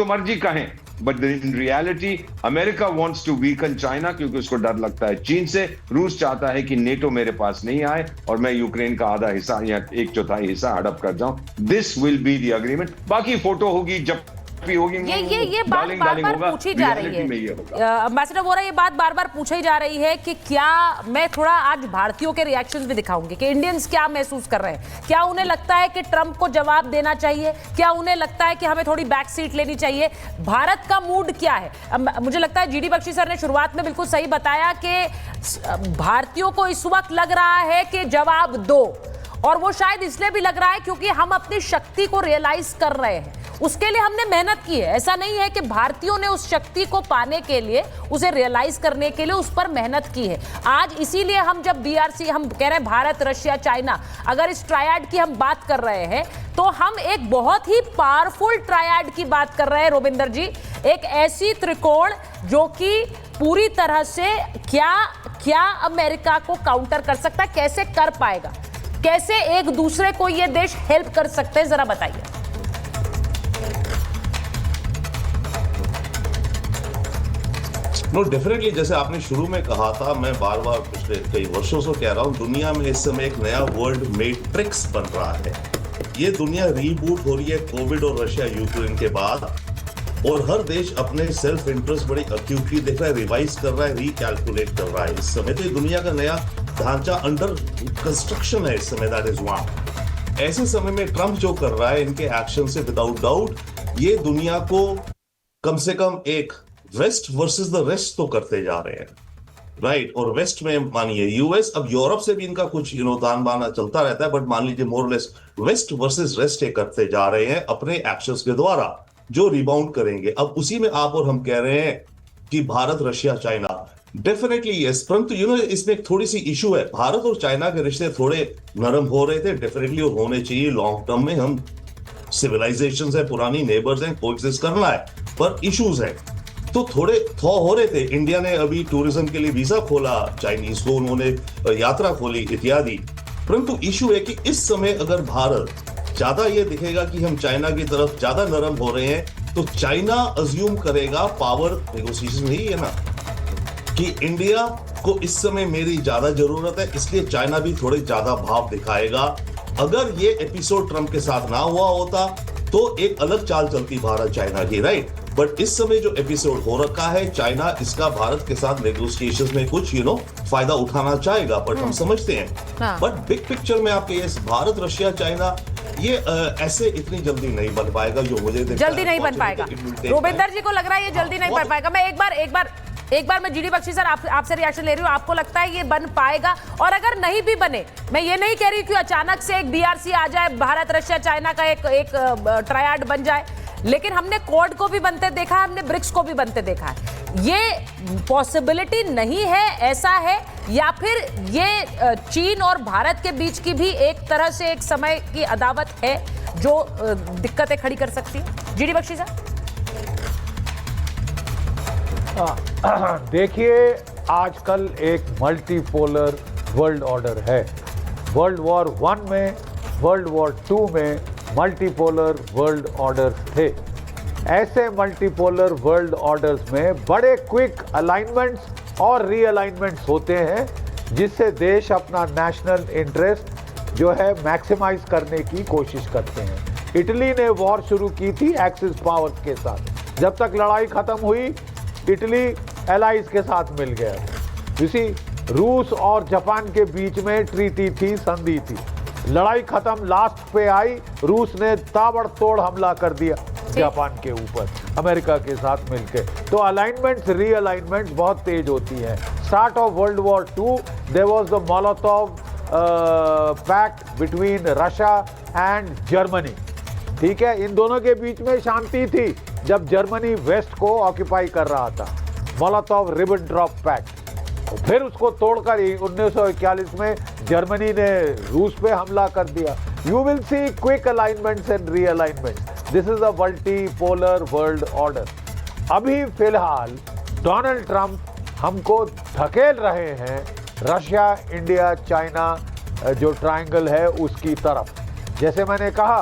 Speaker 11: मर्जी कहें, but in reality America wants to weaken China, क्योंकि उसको डर लगता है चीन से। रूस चाहता है कि नेटो मेरे पास नहीं आए और मैं यूक्रेन का आधा हिस्सा या 1/4 हिस्सा हड़प कर जाऊं। This will be the agreement. बाकी फोटो होगी, जब होगी,
Speaker 3: ये बात बार-बार पूछी जा रही है। एम्बेसडर वोरा, ये बात बार-बार पूछी जा रही है कि क्या, मैं थोड़ा आज भारतीयों के रिएक्शंस भी दिखाऊंगी कि इंडियंस क्या महसूस कर रहे हैं। क्या उन्हें लगता है कि ट्रंप को जवाब देना चाहिए? क्या उन्हें लगता है कि हमें थोड़ी बैक सीट लेनी चाहिए? भारत का मूड क्या है? मुझे लगता है जीडी बख्शी सर ने शुरुआत में बिल्कुल सही बताया कि भारतीयों को इस वक्त लग रहा है कि जवाब दो, और वो शायद इसलिए भी लग रहा है क्योंकि हम अपनी शक्ति को रियलाइज कर रहे हैं। उसके लिए हमने मेहनत की है। ऐसा नहीं है कि भारतीयों ने उस शक्ति को पाने के लिए, उसे रियलाइज करने के लिए उस पर मेहनत की है। आज इसीलिए हम जब BRC, हम कह रहे हैं भारत, रशिया, चाइना, अगर इस ट्रायड की हम बात कर रहे हैं तो हम एक बहुत ही पावरफुल ट्रायड की बात कर रहे हैं रोबिंदर जी। एक ऐसी त्रिकोण जो कि पूरी तरह से क्या अमेरिका को काउंटर कर सकता है, कैसे कर पाएगा, कैसे एक दूसरे को ये देश हेल्प कर सकते हैं, जरा बताइए।
Speaker 2: नो, डेफिनेटली, जैसे आपने शुरू में कहा था, मैं बार बार पिछले कई वर्षों से कह रहा हूं, दुनिया में इस समय एक नया वर्ल्ड मैट्रिक्स बन रहा है। ये दुनिया रीबूट हो रही है कोविड और रशिया यूक्रेन के बाद, और हर देश अपने सेल्फ इंटरेस्ट बड़ी एक्यूटली देख रहा है, रिवाइज कर रहा है, रिकैलकुलेट कर रहा है। इस समय तो दुनिया का नया ढांचा अंडर कंस्ट्रक्शन है इस समय, दैट इज वन। ऐसे समय में ट्रंप जो कर रहा है, इनके एक्शन से विदाउट डाउट ये दुनिया को कम से कम एक वेस्ट वर्सेस द रेस्ट तो करते जा रहे हैं, राइट। और वेस्ट में मानिए यूएस, अब यूरोप से भी इनका कुछ दान बाना चलता रहता है, बट मान लीजिए मोरलेस वेस्ट वर्सेस रेस्ट ये करते जा रहे हैं अपने एक्शंस के द्वारा, जो रिबाउंड करेंगे। अब उसी में आप और हम कह रहे हैं कि Bharat, Russia, China, definitely yes, परंतु इसमें एक थोड़ी सी इशू है। भारत और चाइना के रिश्ते थोड़े नरम हो रहे थे, डेफिनेटली होने चाहिए। लॉन्ग टर्म में हम सिविलाइजेशंस है, पुरानी नेबर्स हैं, कोएग्जिस्ट करना है, पर इश्यूज है तो थोड़े थॉ हो रहे थे। इंडिया ने अभी टूरिज्म के लिए वीजा खोला, चाइनीज को उन्होंने यात्रा खोली इत्यादि, परंतु इशू है कि इस समय अगर भारत ज्यादा ये दिखेगा कि हम चाइना की तरफ ज्यादा नरम हो रहे हैं, तो चाइना अज्यूम करेगा पावर नेगोशिएशन में ही है ना, कि इंडिया को इस समय मेरी ज्यादा जरूरत है, इसलिए चाइना भी थोड़े ज्यादा भाव दिखाएगा। अगर ये एपिसोड ट्रंप के साथ ना हुआ होता तो एक अलग चाल चलती भारत चाइना की, राइट। बट इस समय जो एपिसोड हो रखा है, चाइना इसका भारत के साथ नेगोशिएशंस में कुछ फायदा उठाना चाहेगा, बट हम समझते हैं। बट बिग पिक्चर में आपके भारत, रशिया, चाइना ये ऐसे इतनी जल्दी नहीं बन पाएगा जो मुझे
Speaker 3: जल्दी नहीं बन पाएगा। रूपिंदर जी को लग रहा है ये जल्दी नहीं बन पाएगा। मैं एक बार मैं जीडी बख्शी सर आपसे रिएक्शन ले रही हूँ। आपको लगता है ये बन पाएगा? और अगर नहीं भी बने, मैं ये नहीं कह रही कि अचानक से एक बीआरसी आ जाए, भारत रशिया चाइना का एक ट्रायड बन जाए, लेकिन हमने क्वाड को भी बनते देखा है, हमने ब्रिक्स को भी बनते देखा है। ये पॉसिबिलिटी नहीं है, ऐसा है, या फिर ये चीन और भारत के बीच की भी एक तरह से एक समय की अदावत है जो दिक्कतें खड़ी कर सकती है? जीडी बख्शी साहब।
Speaker 8: देखिए, आजकल एक मल्टीपोलर वर्ल्ड ऑर्डर है। वर्ल्ड वॉर 1 में, वर्ल्ड वॉर 2 में मल्टीपोलर वर्ल्ड ऑर्डर्स थे। ऐसे मल्टीपोलर वर्ल्ड ऑर्डर्स में बड़े क्विक अलाइनमेंट्स और रीअलाइनमेंट्स होते हैं, जिससे देश अपना नेशनल इंटरेस्ट जो है मैक्सिमाइज करने की कोशिश करते हैं। इटली ने वॉर शुरू की थी एक्सिस पावर्स के साथ। जब तक लड़ाई खत्म हुई, इटली एलाइज के साथ मिल गया। इसी रूस और जापान के बीच में ट्रीटी थी, संधि थी। लड़ाई खत्म लास्ट पे आई, रूस ने ताबड़तोड़ हमला कर दिया जापान के ऊपर अमेरिका के साथ मिलकर। तो अलाइनमेंट्स, रीअलाइनमेंट्स बहुत तेज होती हैं। Start of World War 2 there was the Molotov pact between Russia and Germany. ठीक है, इन दोनों के बीच में शांति थी जब जर्मनी वेस्ट को ऑक्यूपाई कर रहा था, मोलोटोव रिबेनट्रॉप पैक्ट। फिर उसको तोड़कर 1941 में जर्मनी ने रूस पे हमला कर दिया। You will see quick alignments and realignments. This is a multipolar world order. अभी फिलहाल डोनाल्ड ट्रंप हमको धकेल रहे हैं रशिया, इंडिया, चाइना जो ट्रायंगल है उसकी तरफ। जैसे मैंने कहा,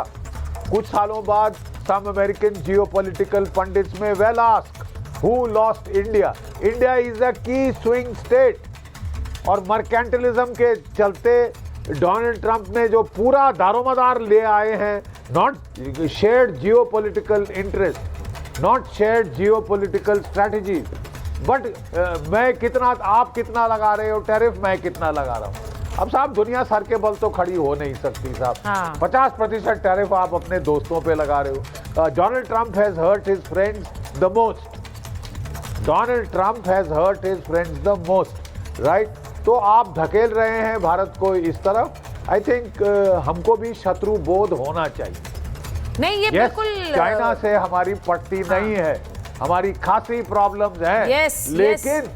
Speaker 8: कुछ सालों बाद some American geopolitical pundits may well ask, who lost India? India is a key swing state. और मर्केंटलिज्म के चलते डोनाल्ड ट्रंप ने जो पूरा दारोमदार ले आए हैं, not shared geopolitical interest, not shared geopolitical strategy, but मैं कितना, आप कितना लगा रहे हो टैरिफ, मैं कितना लगा रहा हूँ। अब साहब, दुनिया सर के बल तो खड़ी हो नहीं सकती साहब। 50% टैरिफ आप अपने दोस्तों पे लगा रहे हो। Donald Trump has hurt his friends the most. Donald Trump has hurt his friends the most, right? तो आप धकेल रहे हैं भारत को इस तरफ। आई थिंक हमको भी शत्रु बोध होना चाहिए।
Speaker 3: नहीं, ये बिल्कुल
Speaker 8: चाइना से हमारी पटती नहीं है, हमारी खासी प्रॉब्लम्स हैं, लेकिन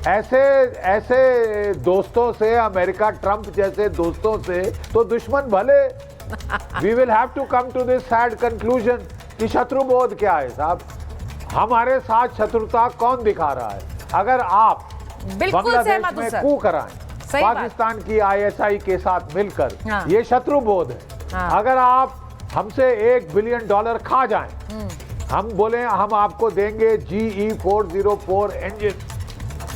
Speaker 8: ऐसे दोस्तों से, अमेरिका ट्रंप जैसे दोस्तों से तो दुश्मन भले। We will have to come to this sad conclusion कि शत्रुबोध क्या है साहब? हमारे साथ शत्रुता कौन दिखा रहा है? अगर आप बांग्लादेश में कू कराएं, पाकिस्तान की ISI के साथ मिलकर, ये शत्रुबोध है। अगर आप हमसे $1 बिलियन खा जाएं, हम बोले हम आपको देंगे GE 404 इंजन,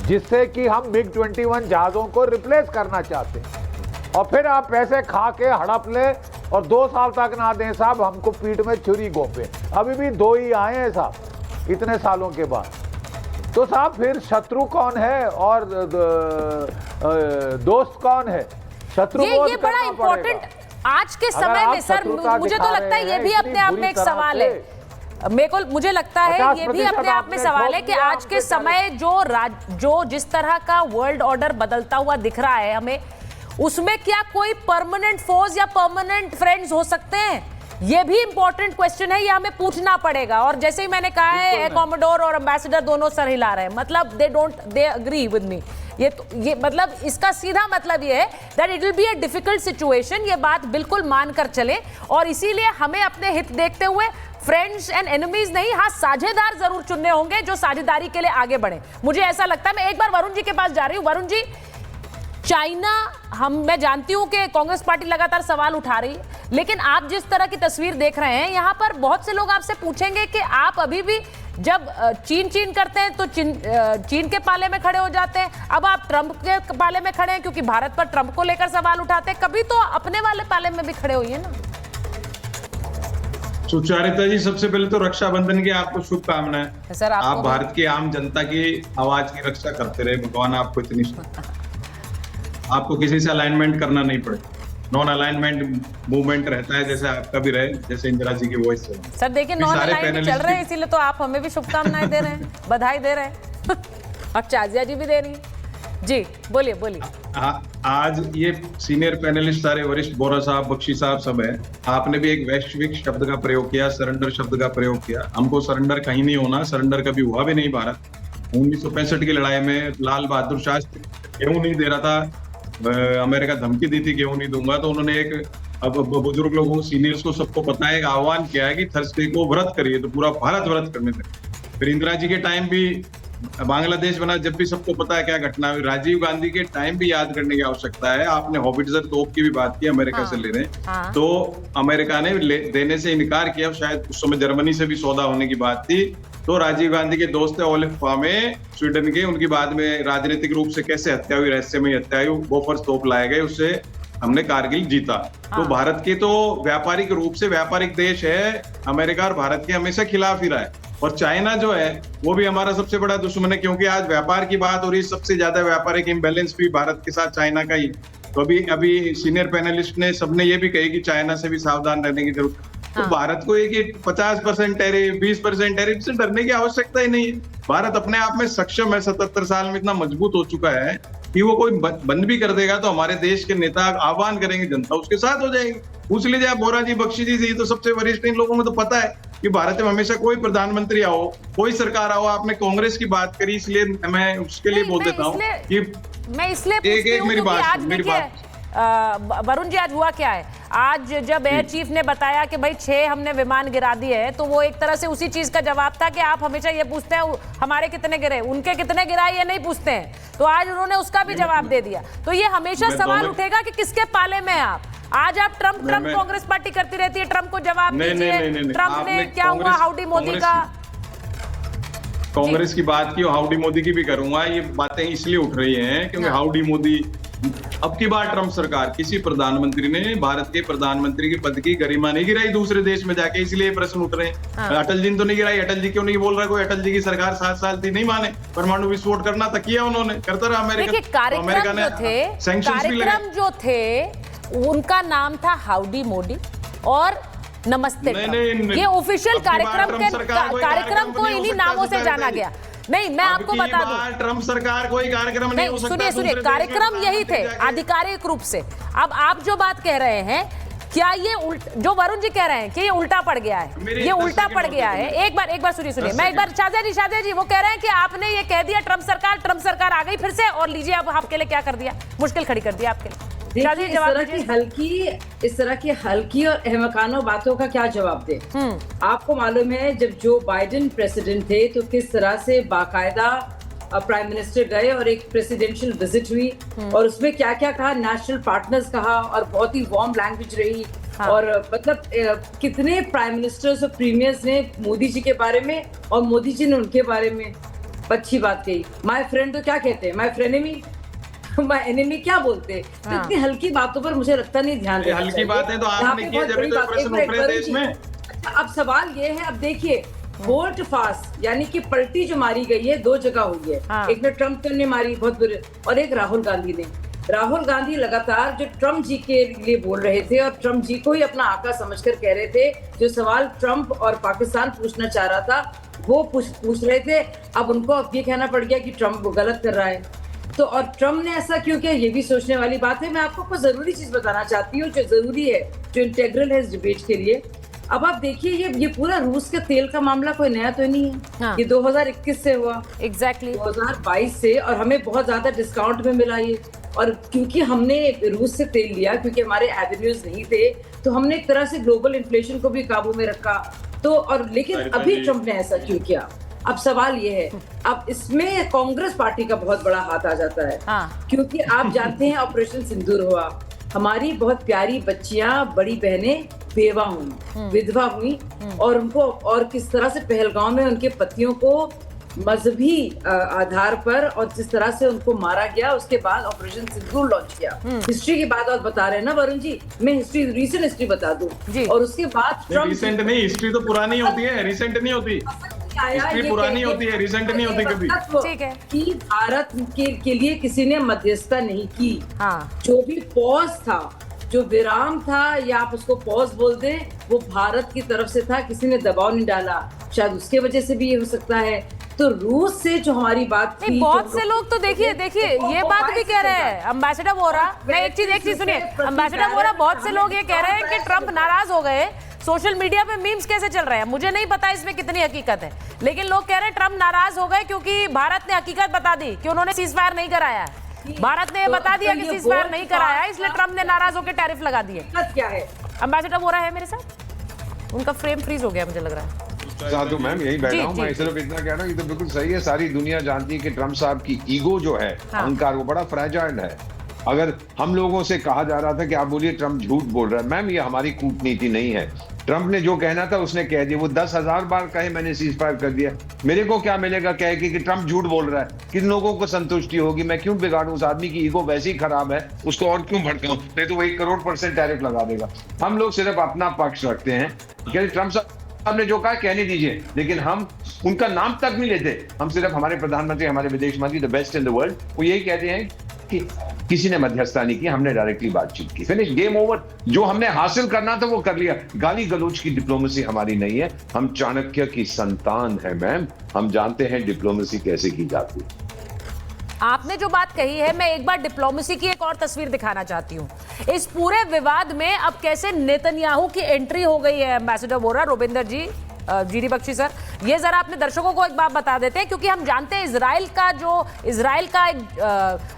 Speaker 8: जिससे कि हम MiG-21 जहाजों को रिप्लेस करना चाहते हैं, और फिर आप पैसे खा के हड़प ले और 2 साल तक ना दें साहब, हमको पीठ में छुरी घोंपे। अभी भी 2 ही आए हैं साहब इतने सालों के बाद। तो साहब, फिर शत्रु कौन है और दोस्त कौन है? शत्रु
Speaker 3: ये बड़ा इंपॉर्टेंट आज के समय में सर, मुझे तो लगता है ये भी अपने आप में एक सवाल है। मुझे लगता है ये भी अपने आप में सवाल है कि आज के समय जो जिस तरह का वर्ल्ड ऑर्डर बदलता हुआ दिख रहा है हमें, उसमें क्या कोई परमानेंट फोर्स या परमानेंट फ्रेंड्स हो सकते हैं? ये भी इंपॉर्टेंट क्वेश्चन है, ये हमें पूछना पड़ेगा। और जैसे ही मैंने कहा है, कॉमोडोर और एम्बेसडर दोनों सर हिला रहे हैं, मतलब दे अग्री विद मी। ये मतलब इसका सीधा मतलब ये है that it will be a difficult situation. ये बात बिल्कुल मानकर चले, और इसीलिए हमें अपने हित देखते हुए फ्रेंड्स एंड एनिमीज नहीं, हाँ साझेदार जरूर चुनने होंगे जो साझेदारी के लिए आगे बढ़े। मुझे ऐसा लगता है। मैं एक बार वरुण जी के पास जा रही हूँ। वरुण जी, चाइना, मैं जानती हूं कि कांग्रेस पार्टी लगातार सवाल उठा रही है, लेकिन आप जिस तरह की तस्वीर देख रहे हैं, यहां पर बहुत से लोग आपसे पूछेंगे कि आप अभी भी जब चीन करते हैं तो चीन के पाले में खड़े हो जाते हैं, अब आप ट्रंप के पाले में खड़े हैं क्योंकि भारत पर ट्रंप को लेकर सवाल उठाते हैं, कभी तो अपने वाले पाले में भी खड़े होइए ना।
Speaker 12: सुचारिता जी, सबसे पहले तो रक्षाबंधन की आपको शुभकामनाएं।
Speaker 3: सर,
Speaker 12: आप भारत की आम जनता की आवाज की रक्षा करते रहे, भगवान आपको इतनी आपको किसी से अलाइनमेंट करना नहीं पड़े। नॉन अलाइनमेंट मूवमेंट रहता है, जैसे आपका भी रहे, जैसे इंदिरा जी की वॉइस से।
Speaker 3: सर देखिए नॉन
Speaker 12: सारे
Speaker 3: अलाइन चल रहे हैं, इसीलिए तो आप हमें भी शुभकामनाएं दे रहे हैं, बधाई दे रहे हैं अब चाजिया जी भी दे रही हैं। जी बोलिए बोलिए।
Speaker 12: आज ये सीनियर पैनलिस्ट सारे वरिष्ठ, बोरा साहब, बख्शी साहब सब है। आपने भी एक वैश्विक शब्द का प्रयोग किया, सरेंडर शब्द का प्रयोग किया। हमको सरेंडर कहीं नहीं होना, सरेंडर कभी हुआ भी नहीं। भारत 1965 की लड़ाई में लाल बहादुर शास्त्री गेहूं नहीं दे रहा था, अमेरिका धमकी दी थी गेहूं नहीं दूंगा, तो उन्होंने एक अब बुजुर्ग लोगों को, सीनियर्स को सबको पता है, एक आह्वान किया है कि थर्सडे को व्रत करिए, तो पूरा भारत व्रत करने लगे। फिर इंदिरा जी के टाइम भी बांग्लादेश बना, जब भी सबको पता है क्या घटना हुई। राजीव गांधी के टाइम भी याद करने की आवश्यकता है। आपने हॉबिट्जर तोप की भी बात की, अमेरिका से ले रहे हैं, तो अमेरिका ने देने से इनकार किया, शायद उस समय जर्मनी से भी सौदा होने की बात थी। तो राजीव गांधी के दोस्त है ओलिव पामे, स्वीडन के, उनकी बाद में राजनीतिक रूप से कैसे हत्या हुई, रहस्यमय हत्या हुई, बोफर्स तोप लाए गए, उससे हमने कारगिल जीता। तो भारत के तो व्यापारिक रूप से व्यापारिक देश है, अमेरिका और भारत के हमेशा खिलाफ ही रहा है। और चाइना जो है वो भी हमारा सबसे बड़ा दुश्मन है, क्योंकि आज व्यापार की बात हो रही है, सबसे ज्यादा व्यापारिक इम्बैलेंस भी भारत के साथ चाइना का ही। तो अभी सीनियर पैनलिस्ट ने सबने ये भी कही कि चाइना से भी सावधान रहने की जरूरत। तो भारत को एक 50% टैरिफ, 20% टैरिफ से डरने की आवश्यकता ही नहीं है। भारत अपने आप में सक्षम है, 77 साल में इतना मजबूत हो चुका है कि वो कोई बंद भी कर देगा तो हमारे देश के नेता आह्वान करेंगे, जनता उसके साथ हो जाएगी। पूछ लीजिए आप बोरा जी, बख्शी जी, ये तो सबसे वरिष्ठ, इन लोगों में तो पता है कि भारत में हमेशा कोई प्रधानमंत्री आओ, कोई सरकार आओ। आपने कांग्रेस की बात करी, इसलिए मैं उसके लिए बोल देता हूँ कि
Speaker 3: मैं इसलिए
Speaker 12: एक मेरी बात
Speaker 3: वरुण जी, आज हुआ क्या है? आज जब एयर चीफ ने बताया कि भाई 6 हमने विमान गिरा दिए हैं, तो वो एक तरह से उसी चीज का जवाब था कि आप हमेशा ये पूछते हैं हमारे कितने गिरे, उनके कितने गिराए ये नहीं पूछते हैं। तो आज उन्होंने उसका भी जवाब दे दिया। तो ये हमेशा सवाल उठेगा कि किसके पाले में आप। आज आप ट्रम्प कांग्रेस पार्टी करती रहती है, ट्रम्प को जवाब दीजिए। ट्रम्प ने क्या हुआ, हाउडी मोदी का।
Speaker 12: कांग्रेस की बात की, हाउडी मोदी की भी करूंगा। ये बातें इसलिए उठ रही हैं क्योंकि हाउडी मोदी, अब की बार ट्रम्प सरकार, किसी प्रधानमंत्री ने भारत के प्रधानमंत्री के पद की गरिमा नहीं गिराई दूसरे देश में जाके, इसलिए प्रश्न उठ रहे हैं। अटल जी ने तो नहीं गिराई, अटल जी क्यों नहीं बोल रहा कोई? अटल जी की सरकार 7 साल थी, नहीं माने, परमाणु विस्फोट करना तक किया उन्होंने, करता रहा अमेरिका।
Speaker 3: कार्यक्रम जो थे उनका नाम था हाउडी मोदी और नमस्ते। ये ऑफिशियल कार्यक्रम को इन्हीं नामों से जाना गया। नहीं, मैं आपको बता दूं,
Speaker 12: ट्रम्प सरकार कोई कार्यक्रम नहीं हो सकता।
Speaker 3: सुनिए, कार्यक्रम यही थे आधिकारिक रूप से। अब आप जो बात कह रहे हैं, क्या ये जो वरुण जी कह रहे हैं कि ये उल्टा पड़ गया है, ये उल्टा पड़ गया है। एक बार सुनिए, मैं एक बार, शाहजहा जी वो कह रहे हैं कि आपने ये कह दिया ट्रम्प सरकार आ गई फिर से, और लीजिए अब आपके लिए क्या कर दिया, मुश्किल खड़ी कर दिया आपके लिए।
Speaker 9: इस तरह की हल्की और अहमकाना बातों का क्या जवाब दे? आपको मालूम है जब जो बाइडेन प्रेसिडेंट थे तो किस तरह से बाकायदा प्राइम मिनिस्टर गए और एक प्रेसिडेंशियल विजिट हुई, और उसमें क्या क्या कहा, नेशनल पार्टनर्स कहा, और बहुत ही वार्म लैंग्वेज रही। और मतलब कितने प्राइम मिनिस्टर्स और प्रीमियर्स ने मोदी जी के बारे में और मोदी जी ने उनके बारे में अच्छी बात कही। माय फ्रेंड तो क्या कहते हैं, माय फ्रेनेमी, माय एनिमी क्या बोलते हैं। तो इतनी हल्की बातों पर मुझे लगता नहीं ध्यान देना चाहिए।
Speaker 12: हल्की बातें तो आपने की, जब तो प्रश्न उठ रहे देश में।
Speaker 9: अब सवाल ये है, अब देखिए वोल्ट फास्ट यानी कि पलटी जो मारी गई है 2 जगह हुई है। एक ने ट्रम्प ने मारी बहुत बुरे, और एक राहुल गांधी ने। राहुल गांधी लगातार जो ट्रम्प जी के लिए बोल रहे थे और ट्रम्प जी को ही अपना आका समझकर कह रहे थे, जो सवाल ट्रम्प और पाकिस्तान पूछना चाह रहा था वो पूछ रहे थे। अब उनको अब ये कहना पड़ गया कि ट्रम्प गलत कर रहा है। तो और ट्रम्प ने ऐसा क्यों किया, ये भी सोचने वाली बात है। मैं आपको कुछ जरूरी चीज बताना चाहती हूँ जो जरूरी है, जो इंटेग्रल है इस डिबेट के लिए। अब आप देखिए, ये पूरा रूस के तेल का मामला कोई नया तो नहीं है। ये 2021 से हुआ, एग्जैक्टली 2022 से, और हमें बहुत ज्यादा डिस्काउंट में मिला ये। और क्योंकि हमने रूस से तेल लिया, क्योंकि हमारे एवेन्यूज नहीं थे, तो हमने एक तरह से ग्लोबल इन्फ्लेशन को भी काबू में रखा। तो और लेकिन अभी ट्रम्प ने ऐसा क्यों किया? अब सवाल ये है, अब इसमें कांग्रेस पार्टी का बहुत बड़ा हाथ आ जाता है। क्योंकि आप जानते हैं ऑपरेशन सिंदूर हुआ, हमारी बहुत प्यारी बच्चियां, बड़ी बहनें बेवा हुई, विधवा हुई, और उनको और किस तरह से पहलगांव में उनके पतियों को मजहबी आधार पर और जिस तरह से उनको मारा गया, उसके बाद ऑपरेशन सिंदूर लॉन्च किया। हिस्ट्री की बात और बता रहे हैं ना वरुण जी, मैं रीसेंट हिस्ट्री बता दूं। और उसके बाद
Speaker 12: रिसेंट नहीं, हिस्ट्री तो पुरानी होती है, रिसेंट नहीं होती। हिस्ट्री पुरानी होती है, रिसेंट नहीं होती कभी।
Speaker 9: ठीक है कि भारत के लिए किसी ने मध्यस्थता नहीं की। जो भी पॉज था जो विराम था या आप उसको पॉज बोल दें, वो भारत की तरफ से था, किसी ने दबाव नहीं डाला, शायद उसके वजह से भी ये हो सकता है। तो रूस से जो हमारी बात थी,
Speaker 3: बहुत से लोग तो देखिए ये बात भी कह रहे हैं, अम्बेसडर वोरा, मैं एक चीज सुनिए, अम्बेसडर वोरा, बहुत से लोग ये कह रहे हैं कि ट्रंप नाराज हो गए। सोशल मीडिया पे मीम्स कैसे चल रहे हैं, मुझे नहीं पता इसमें कितनी हकीकत है, लेकिन लोग कह रहे हैं ट्रंप नाराज हो गए क्योंकि भारत ने हकीकत बता दी कि उन्होंने सीजफायर नहीं कराया है। भारत ने बता दिया कि सीजफायर नहीं कराया, इसलिए ट्रंप ने नाराज होकर टैरिफ लगा दिए।
Speaker 9: क्या है?
Speaker 3: अम्बेसडर वोरा है मेरे साथ, उनका फ्रेम फ्रीज हो गया मुझे लग रहा है।
Speaker 11: तो मैम यही बैठा हूँ, मैं सिर्फ इतना कह रहा हूँ, ये तो बिल्कुल सही है। सारी दुनिया जानती है कि ट्रंप साहब की ईगो जो है, अहंकार, वो बड़ा फ्रैजाइल है। अगर हम लोगों से कहा जा रहा था कि आप बोलिए ट्रंप झूठ बोल रहा है, मैम ये हमारी कूटनीति नहीं है। ट्रंप ने जो कहना था उसने कह दिया, वो 10,000 बार कहे मैंने सीजफायर कर दिया, मेरे को क्या मिलेगा कह के कि ट्रंप झूठ बोल रहा है? किन लोगों को संतुष्टि होगी? मैं क्यों बिगाड़ूं? उस आदमी की ईगो वैसे ही खराब है, उसको और क्यों भड़काऊं? नहीं तो वो 1 करोड़% टैरिफ लगा देगा। हम लोग सिर्फ अपना पक्ष रखते हैं कि ट्रंप साहब ने जो कहा कहने दीजिए, लेकिन हम उनका नाम तक नहीं लेते। हम सिर्फ हमारे प्रधानमंत्री, हमारे विदेश मंत्री, the best in the world, वो यही कहते हैं कि किसी ने मध्यस्थता नहीं की, हमने डायरेक्टली बातचीत की, फिनिश, गेम ओवर। जो हमने हासिल करना था वो कर लिया। गाली गलौज की डिप्लोमेसी हमारी नहीं है। हम चाणक्य की संतान है मैम, हम जानते हैं डिप्लोमेसी कैसे की जाती है।
Speaker 3: आपने जो बात कही है, मैं एक बार डिप्लोमेसी की एक और तस्वीर दिखाना चाहती हूँ। इस पूरे विवाद में अब कैसे नेतन्याहू की एंट्री हो गई है। एम्बेसडर वोरा, रुबिंदर जी, जीडी बख्शी सर, ये जरा अपने दर्शकों को एक बात बता देते हैं, क्योंकि हम जानते हैं इजराइल का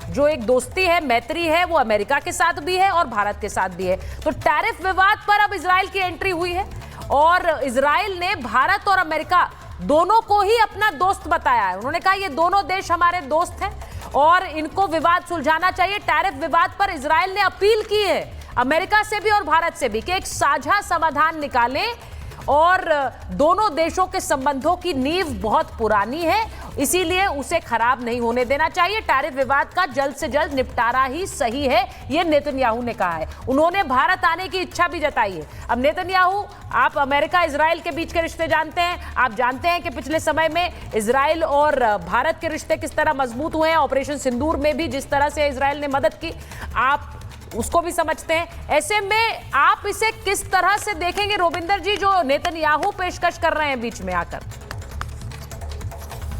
Speaker 3: जो एक दोस्ती है, मैत्री है, वो अमेरिका के साथ भी है और भारत के साथ भी है। तो टैरिफ विवाद पर अब इजराइल की एंट्री हुई है और इजराइल ने भारत और अमेरिका दोनों को ही अपना दोस्त बताया है। उन्होंने कहा ये दोनों देश हमारे दोस्त हैं और इनको विवाद सुलझाना चाहिए। टैरिफ विवाद पर इजराइल ने अपील की है अमेरिका से भी और भारत से भी कि एक साझा समाधान निकालें, और दोनों देशों के संबंधों की नींव बहुत पुरानी है, इसीलिए उसे खराब नहीं होने देना चाहिए। टैरिफ विवाद का जल्द से जल्द निपटारा ही सही है, ये नेतन्याहू ने कहा है। उन्होंने भारत आने की इच्छा भी जताई है। अब नेतन्याहू, आप अमेरिका इजराइल के बीच के रिश्ते जानते हैं, आप जानते हैं कि पिछले समय में इजराइल और भारत के रिश्ते किस तरह मजबूत हुए हैं। ऑपरेशन सिंदूर में भी जिस तरह से इजराइल ने मदद की, आप उसको भी समझते हैं। ऐसे में आप इसे किस तरह से देखेंगे रोबिंदर जी, जो नेतन्याहू पेशकश कर रहे हैं बीच में आकर?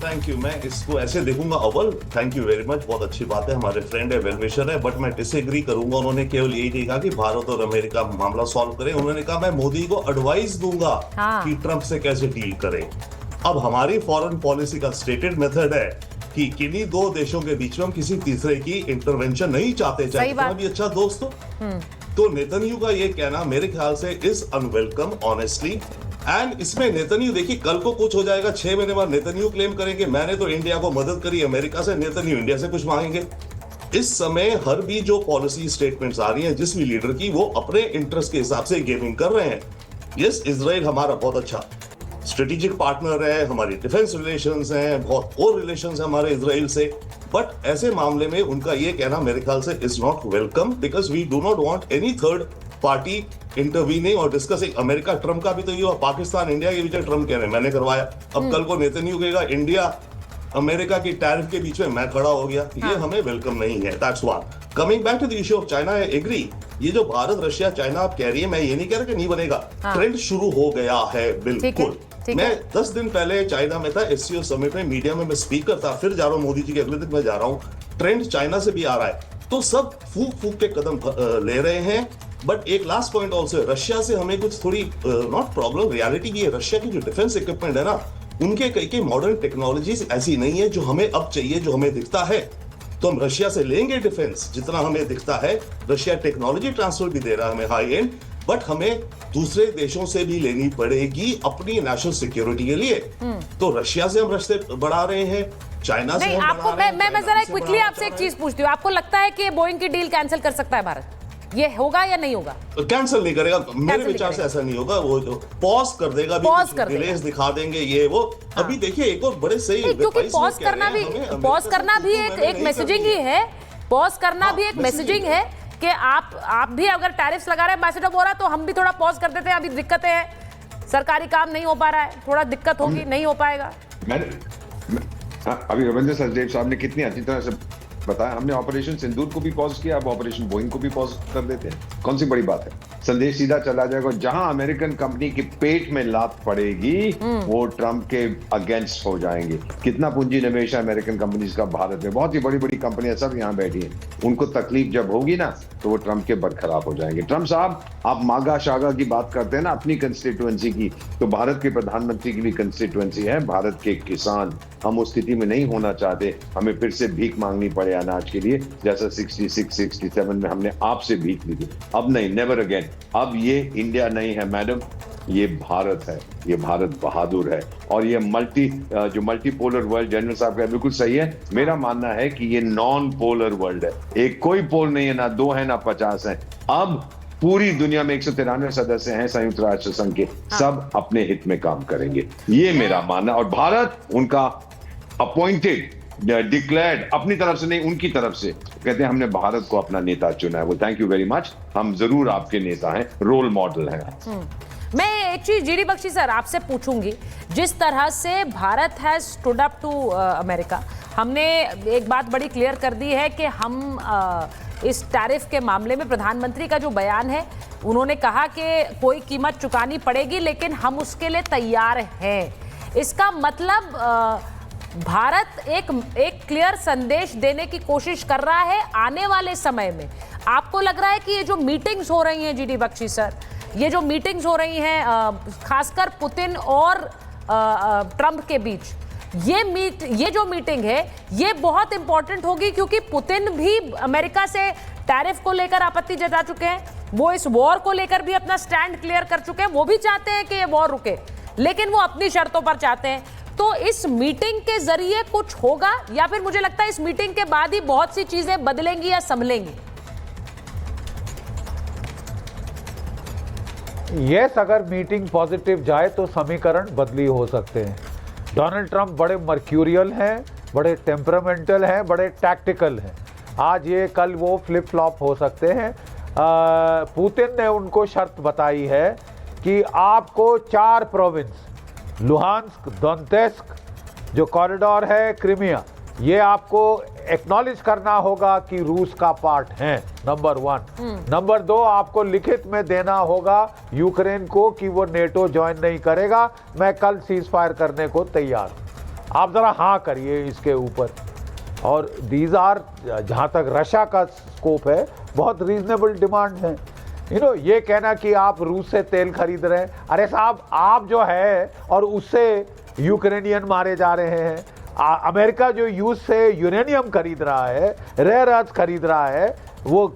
Speaker 2: Thank you. मैं इसको ऐसे देखूंगा, अव्वल थैंक यू वेरी मच, बहुत अच्छी बात है, हमारे फ्रेंड है, वेलविशर है, बट मैं डिसएग्री करूंगा। उन्होंने केवल यही नहीं कहा कि भारत और अमेरिका मामला सॉल्व करें, उन्होंने कहा मैं मोदी को एडवाइस दूंगा कि ट्रंप से कैसे डील करें। अब हमारी फॉरेन पॉलिसी का स्टेटेड मेथड है कि किन्हीं दो देशों के बीच में हम किसी तीसरे की इंटरवेंशन नहीं चाहते, चाहे कितना भी अच्छा दोस्त हो। तो नेतन्याहू का ये कहना मेरे ख्याल से इज अनवेलकम ऑनेस्टली। एंड इसमें नेतन्याहू, देखिए कल को कुछ हो जाएगा, 6 महीने बाद नेतन्याहू क्लेम करेंगे मैंने तो इंडिया को मदद करी अमेरिका से, नेतन्याहू इंडिया से कुछ मांगेंगे। इस समय हर भी जो पॉलिसी स्टेटमेंट्स आ रही हैं जिस भी लीडर की, वो अपने इंटरेस्ट के हिसाब से गेमिंग कर रहे हैं। यस, इजराइल हमारा बहुत अच्छा स्ट्रेटेजिक पार्टनर है, हमारी डिफेंस रिलेशंस हैं, बहुत और रिलेशंस हैं हमारे इजराइल से, बट ऐसे मामले में उनका ये कहना मेरे ख्याल से is not welcome, because we do not want any third party intervening और डिस्कसिंग। अमेरिका ट्रंप का भी तो ये हुआ, पाकिस्तान इंडिया के बीच ट्रंप कह रहे हैं मैंने करवाया, अब कल को नेतन्याहू कहेगा इंडिया अमेरिका की टैरिफ के बीच में मैं खड़ा हो गया, ये हमें वेलकम नहीं है। That's one. Coming back to the issue of China, I agree, ये जो भारत रशिया चाइना आप कह रही है, मैं ये नहीं कह रहा कि नहीं बनेगा, ट्रेंड शुरू हो गया है बिल्कुल। मैं 10 दिन पहले चाइना में था, एससीओ समिट में, मीडिया में मैं स्पीकर था, फिर जा रहा हूँ मोदी जी के अगले दिन मैं जा रहा हूँ। ट्रेंड चाइना से भी आ रहा है, तो सब फूक फूक के कदम ले रहे हैं। बट एक लास्ट पॉइंट ऑल्सो, रशिया से हमें कुछ थोड़ी नॉट प्रॉब्लम, रियलिटी ये है, रशिया की जो डिफेंस इक्विपमेंट है ना, उनके कई मॉडर्न टेक्नोलॉजीज ऐसी नहीं है जो हमें अब चाहिए, जो हमें दिखता है। तो हम रशिया से लेंगे डिफेंस जितना हमें दिखता है, रशिया टेक्नोलॉजी ट्रांसफर भी दे रहा है हमें हाई एंड, बट हमें दूसरे देशों से भी लेनी पड़ेगी अपनी नेशनल सिक्योरिटी के लिए। तो रशिया से हम रिश्ते बढ़ा रहे हैं, चाइना से हम
Speaker 3: आपको मैं जरा क्विकली आपसे एक चीज पूछती हूँ, आपको लगता है कि बोइंग की डील कैंसिल कर सकता है भारत? ये होगा या नहीं होगा?
Speaker 2: कैंसिल नहीं करेगा, मेरे विचार से ऐसा नहीं होगा। वो जो पॉज कर देगा, डिलेस दिखा देंगे, ये वो। अभी देखिए एक और बड़े सही,
Speaker 3: क्योंकि पॉज करना भी एक मैसेजिंग ही है, पॉज करना भी एक मैसेजिंग है कि आप भी अगर टैरिफ्स लगा रहे हैं एम्बेसडर बोला, तो हम भी थोड़ा पॉज कर देते हैं, अभी दिक्कतें हैं, सरकारी काम नहीं हो पा रहा है, थोड़ा दिक्कत होगी, नहीं हो पाएगा।
Speaker 11: अभी रविंद्र सचदेव साहब ने कितनी अच्छी तरह से बताया हमने ऑपरेशन सिंदूर को भी पॉज किया, अब ऑपरेशन बोइंग को भी पॉज कर देते हैं। कौन सी बड़ी बात है, संदेश सीधा चला जाएगा। जहां अमेरिकन कंपनी के पेट में लात पड़ेगी वो ट्रंप के अगेंस्ट हो जाएंगे। कितना पूंजी निवेश है अमेरिकन कंपनीज का भारत में, बहुत ही बड़ी बड़ी कंपनियां सब यहाँ बैठी हैं। उनको तकलीफ जब होगी ना तो वो ट्रंप के बरखलाफ हो जाएंगे। ट्रंप साहब, आप मागा शागा की बात करते हैं ना अपनी कंस्टिट्यूएंसी की, तो भारत के प्रधानमंत्री की भी कंस्टिट्यूएंसी है भारत के किसान। हम उस स्थिति में नहीं होना चाहते, हमें फिर से भीख मांगनी पड़े अनाज के लिए, जैसा 66, 67 में हमने आपसे भीख ली थी। अब नहीं, नेवर अगेन। अब ये इंडिया नहीं है मैडम, ये भारत है, ये भारत बहादुर है। और ये जो मल्टीपोलर वर्ल्ड, जनरल साहब का बिल्कुल सही है। मेरा मानना है कि ये नॉन पोलर वर्ल्ड है, एक कोई पोल नहीं है, ना 2 है ना 50 है। अब पूरी दुनिया में 193 सदस्य हैं संयुक्त राष्ट्र संघ के, सब अपने हित में काम करेंगे, ये मेरा मानना। और भारत उनका अपॉइंटेड, डिक्लेयर्ड, अपनी तरफ से नहीं उनकी तरफ से कहते हैं हमने भारत को अपना नेता चुना है। वो थैंक यू वेरी मच, हम जरूर आपके नेता हैं, रोल मॉडल हैं।
Speaker 3: मैं एक चीज जीडी बख्शी सर आपसे पूछूंगी, जिस तरह से Bharat has stood up to America, हमने एक बात बड़ी क्लियर कर दी है कि हम इस टैरिफ के मामले में प्रधानमंत्री का जो बयान है, उन्होंने कहा कि कोई कीमत चुकानी पड़ेगी लेकिन हम उसके लिए तैयार हैं। इसका मतलब भारत एक क्लियर संदेश देने की कोशिश कर रहा है आने वाले समय में। आपको लग रहा है कि ये जो मीटिंग्स हो रही हैं जीडी बख्शी सर, ये जो मीटिंग्स हो रही हैं खासकर पुतिन और ट्रंप के बीच, ये जो मीटिंग है ये बहुत इंपॉर्टेंट होगी, क्योंकि पुतिन भी अमेरिका से टैरिफ को लेकर आपत्ति जता चुके हैं, वो इस वॉर को लेकर भी अपना स्टैंड क्लियर कर चुके हैं। वो भी चाहते हैं कि ये वॉर रुके, लेकिन वो अपनी शर्तों पर चाहते हैं। तो इस मीटिंग के जरिए कुछ होगा, या फिर मुझे लगता है इस मीटिंग के बाद ही बहुत सी चीजें बदलेंगी या संभलेंगी?
Speaker 8: यस, अगर मीटिंग पॉजिटिव जाए तो समीकरण बदली हो सकते हैं। डोनाल्ड ट्रंप बड़े मर्क्यूरियल हैं, बड़े टेम्परामेंटल हैं, बड़े टैक्टिकल हैं। आज ये कल वो फ्लिप फ्लॉप हो सकते हैं। पुतिन ने उनको शर्त बताई है कि आपको 4 प्रोविंस, लुहांस्क, दोनेत्स्क, जो कॉरिडोर है क्रीमिया, ये आपको एक्नॉलेज करना होगा कि रूस का पार्ट है, नंबर 1। नंबर 2, आपको लिखित में देना होगा यूक्रेन को कि वो नेटो ज्वाइन नहीं करेगा, मैं कल सीज फायर करने को तैयार हूं। आप जरा हाँ करिए इसके ऊपर। और दीज आर, जहां तक रशिया का स्कोप है, बहुत रीजनेबल डिमांड है। ये कहना कि आप रूस से तेल खरीद रहे हैं, अरे साहब आप जो है और उससे यूक्रेनियन मारे जा रहे हैं। अमेरिका जो यूएस से यूरेनियम खरीद रहा है, रेयर अर्थ खरीद रहा है, वो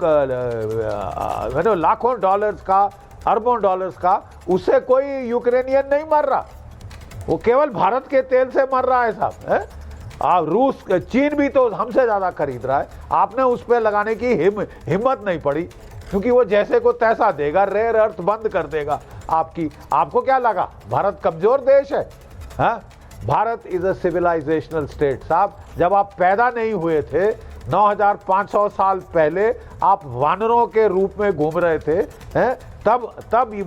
Speaker 8: लाखों डॉलर्स का, अरबों डॉलर्स का, उससे कोई यूक्रेनियन नहीं मर रहा, वो केवल भारत के तेल से मर रहा है साहब। रूस, चीन भी तो हमसे ज़्यादा खरीद रहा है। आपने उस पर लगाने की हिम्मत नहीं पड़ी, क्योंकि वो जैसे को तैसा देगा, रेयर अर्थ बंद कर देगा आपको क्या लगा भारत कमजोर देश है? Bharat is a civilizational state साहब। जब आप पैदा नहीं हुए थे 9500 साल पहले, आप वानरों के रूप में घूम रहे थे, तब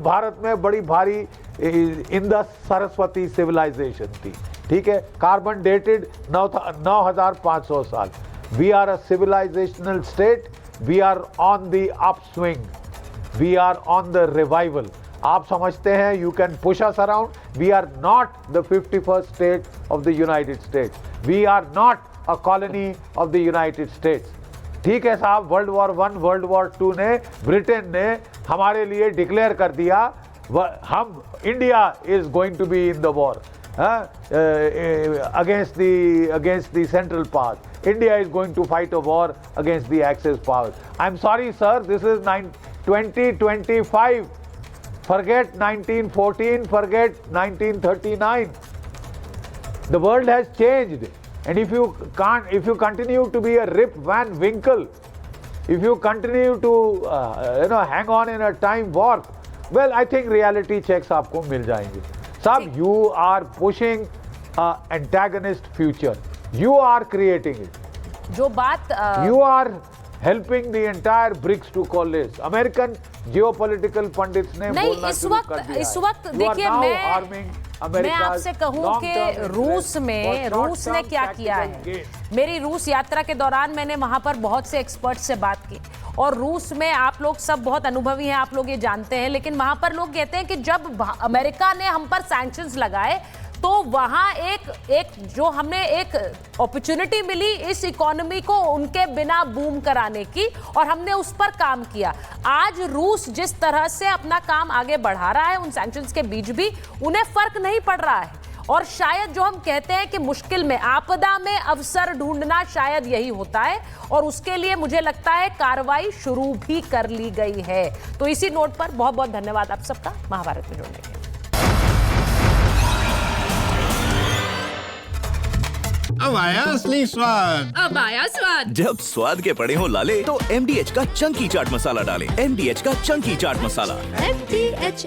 Speaker 8: भारत में बड़ी भारी इंदस सरस्वती सिविलाइजेशन थी, ठीक है, कार्बन डेटेड 9500 साल। We are a civilizational state, we are on the upswing, we are on the revival. आप समझते हैं you can push us around, we are not the 51st state of the United States, we are not a colony of the United States. ठीक है साहब, world war 1, world War 2 ने, Britain ने हमारे लिए डिक्लेयर कर दिया, हम, India is going to be in the war against the central powers. India is going to fight a war against the Axis powers. I'm sorry, sir, this is 2025. Forget 1914, forget 1939. The world has changed, and if you continue to be a Rip Van Winkle, if you continue to hang on in a time warp, well, I think reality checks आपको मिल जाएंगे साहब। You are pushing antagonist future, you are creating it,
Speaker 3: जो बात
Speaker 8: you are helping the entire BRICS to coalesce. American geopolitical pandits ने बोलना शुरू कर दिया है।
Speaker 3: इस वक्त देखिए, मैं मैं आपसे कहूं कि रूस ने क्या किया है। मेरी रूस यात्रा के दौरान मैंने वहां पर बहुत से एक्सपर्ट से बात की, और रूस में आप लोग सब बहुत अनुभवी हैं, आप लोग ये जानते हैं, लेकिन वहां पर लोग कहते हैं कि जब अमेरिका ने हम पर सैंक्शंस लगाए तो वहां एक जो हमने एक अपॉर्चुनिटी मिली इस इकोनॉमी को उनके बिना बूम कराने की, और हमने उस पर काम किया। आज रूस जिस तरह से अपना काम आगे बढ़ा रहा है, उन सैंक्शंस के बीच भी उन्हें फर्क नहीं पड़ रहा है। और शायद जो हम कहते हैं कि मुश्किल में, आपदा में अवसर ढूंढना, शायद यही होता है, और उसके लिए मुझे लगता है कार्रवाई शुरू भी कर ली गई है। तो इसी नोट पर बहुत बहुत धन्यवाद आप सबका महाभारत में जुड़ने के लिए।
Speaker 13: अब आया असली स्वाद।
Speaker 14: अब आया स्वाद।
Speaker 15: जब स्वाद के पड़े हो लाले तो MDH का चंकी चाट मसाला डालें। MDH का चंकी चाट मसाला।
Speaker 14: MDH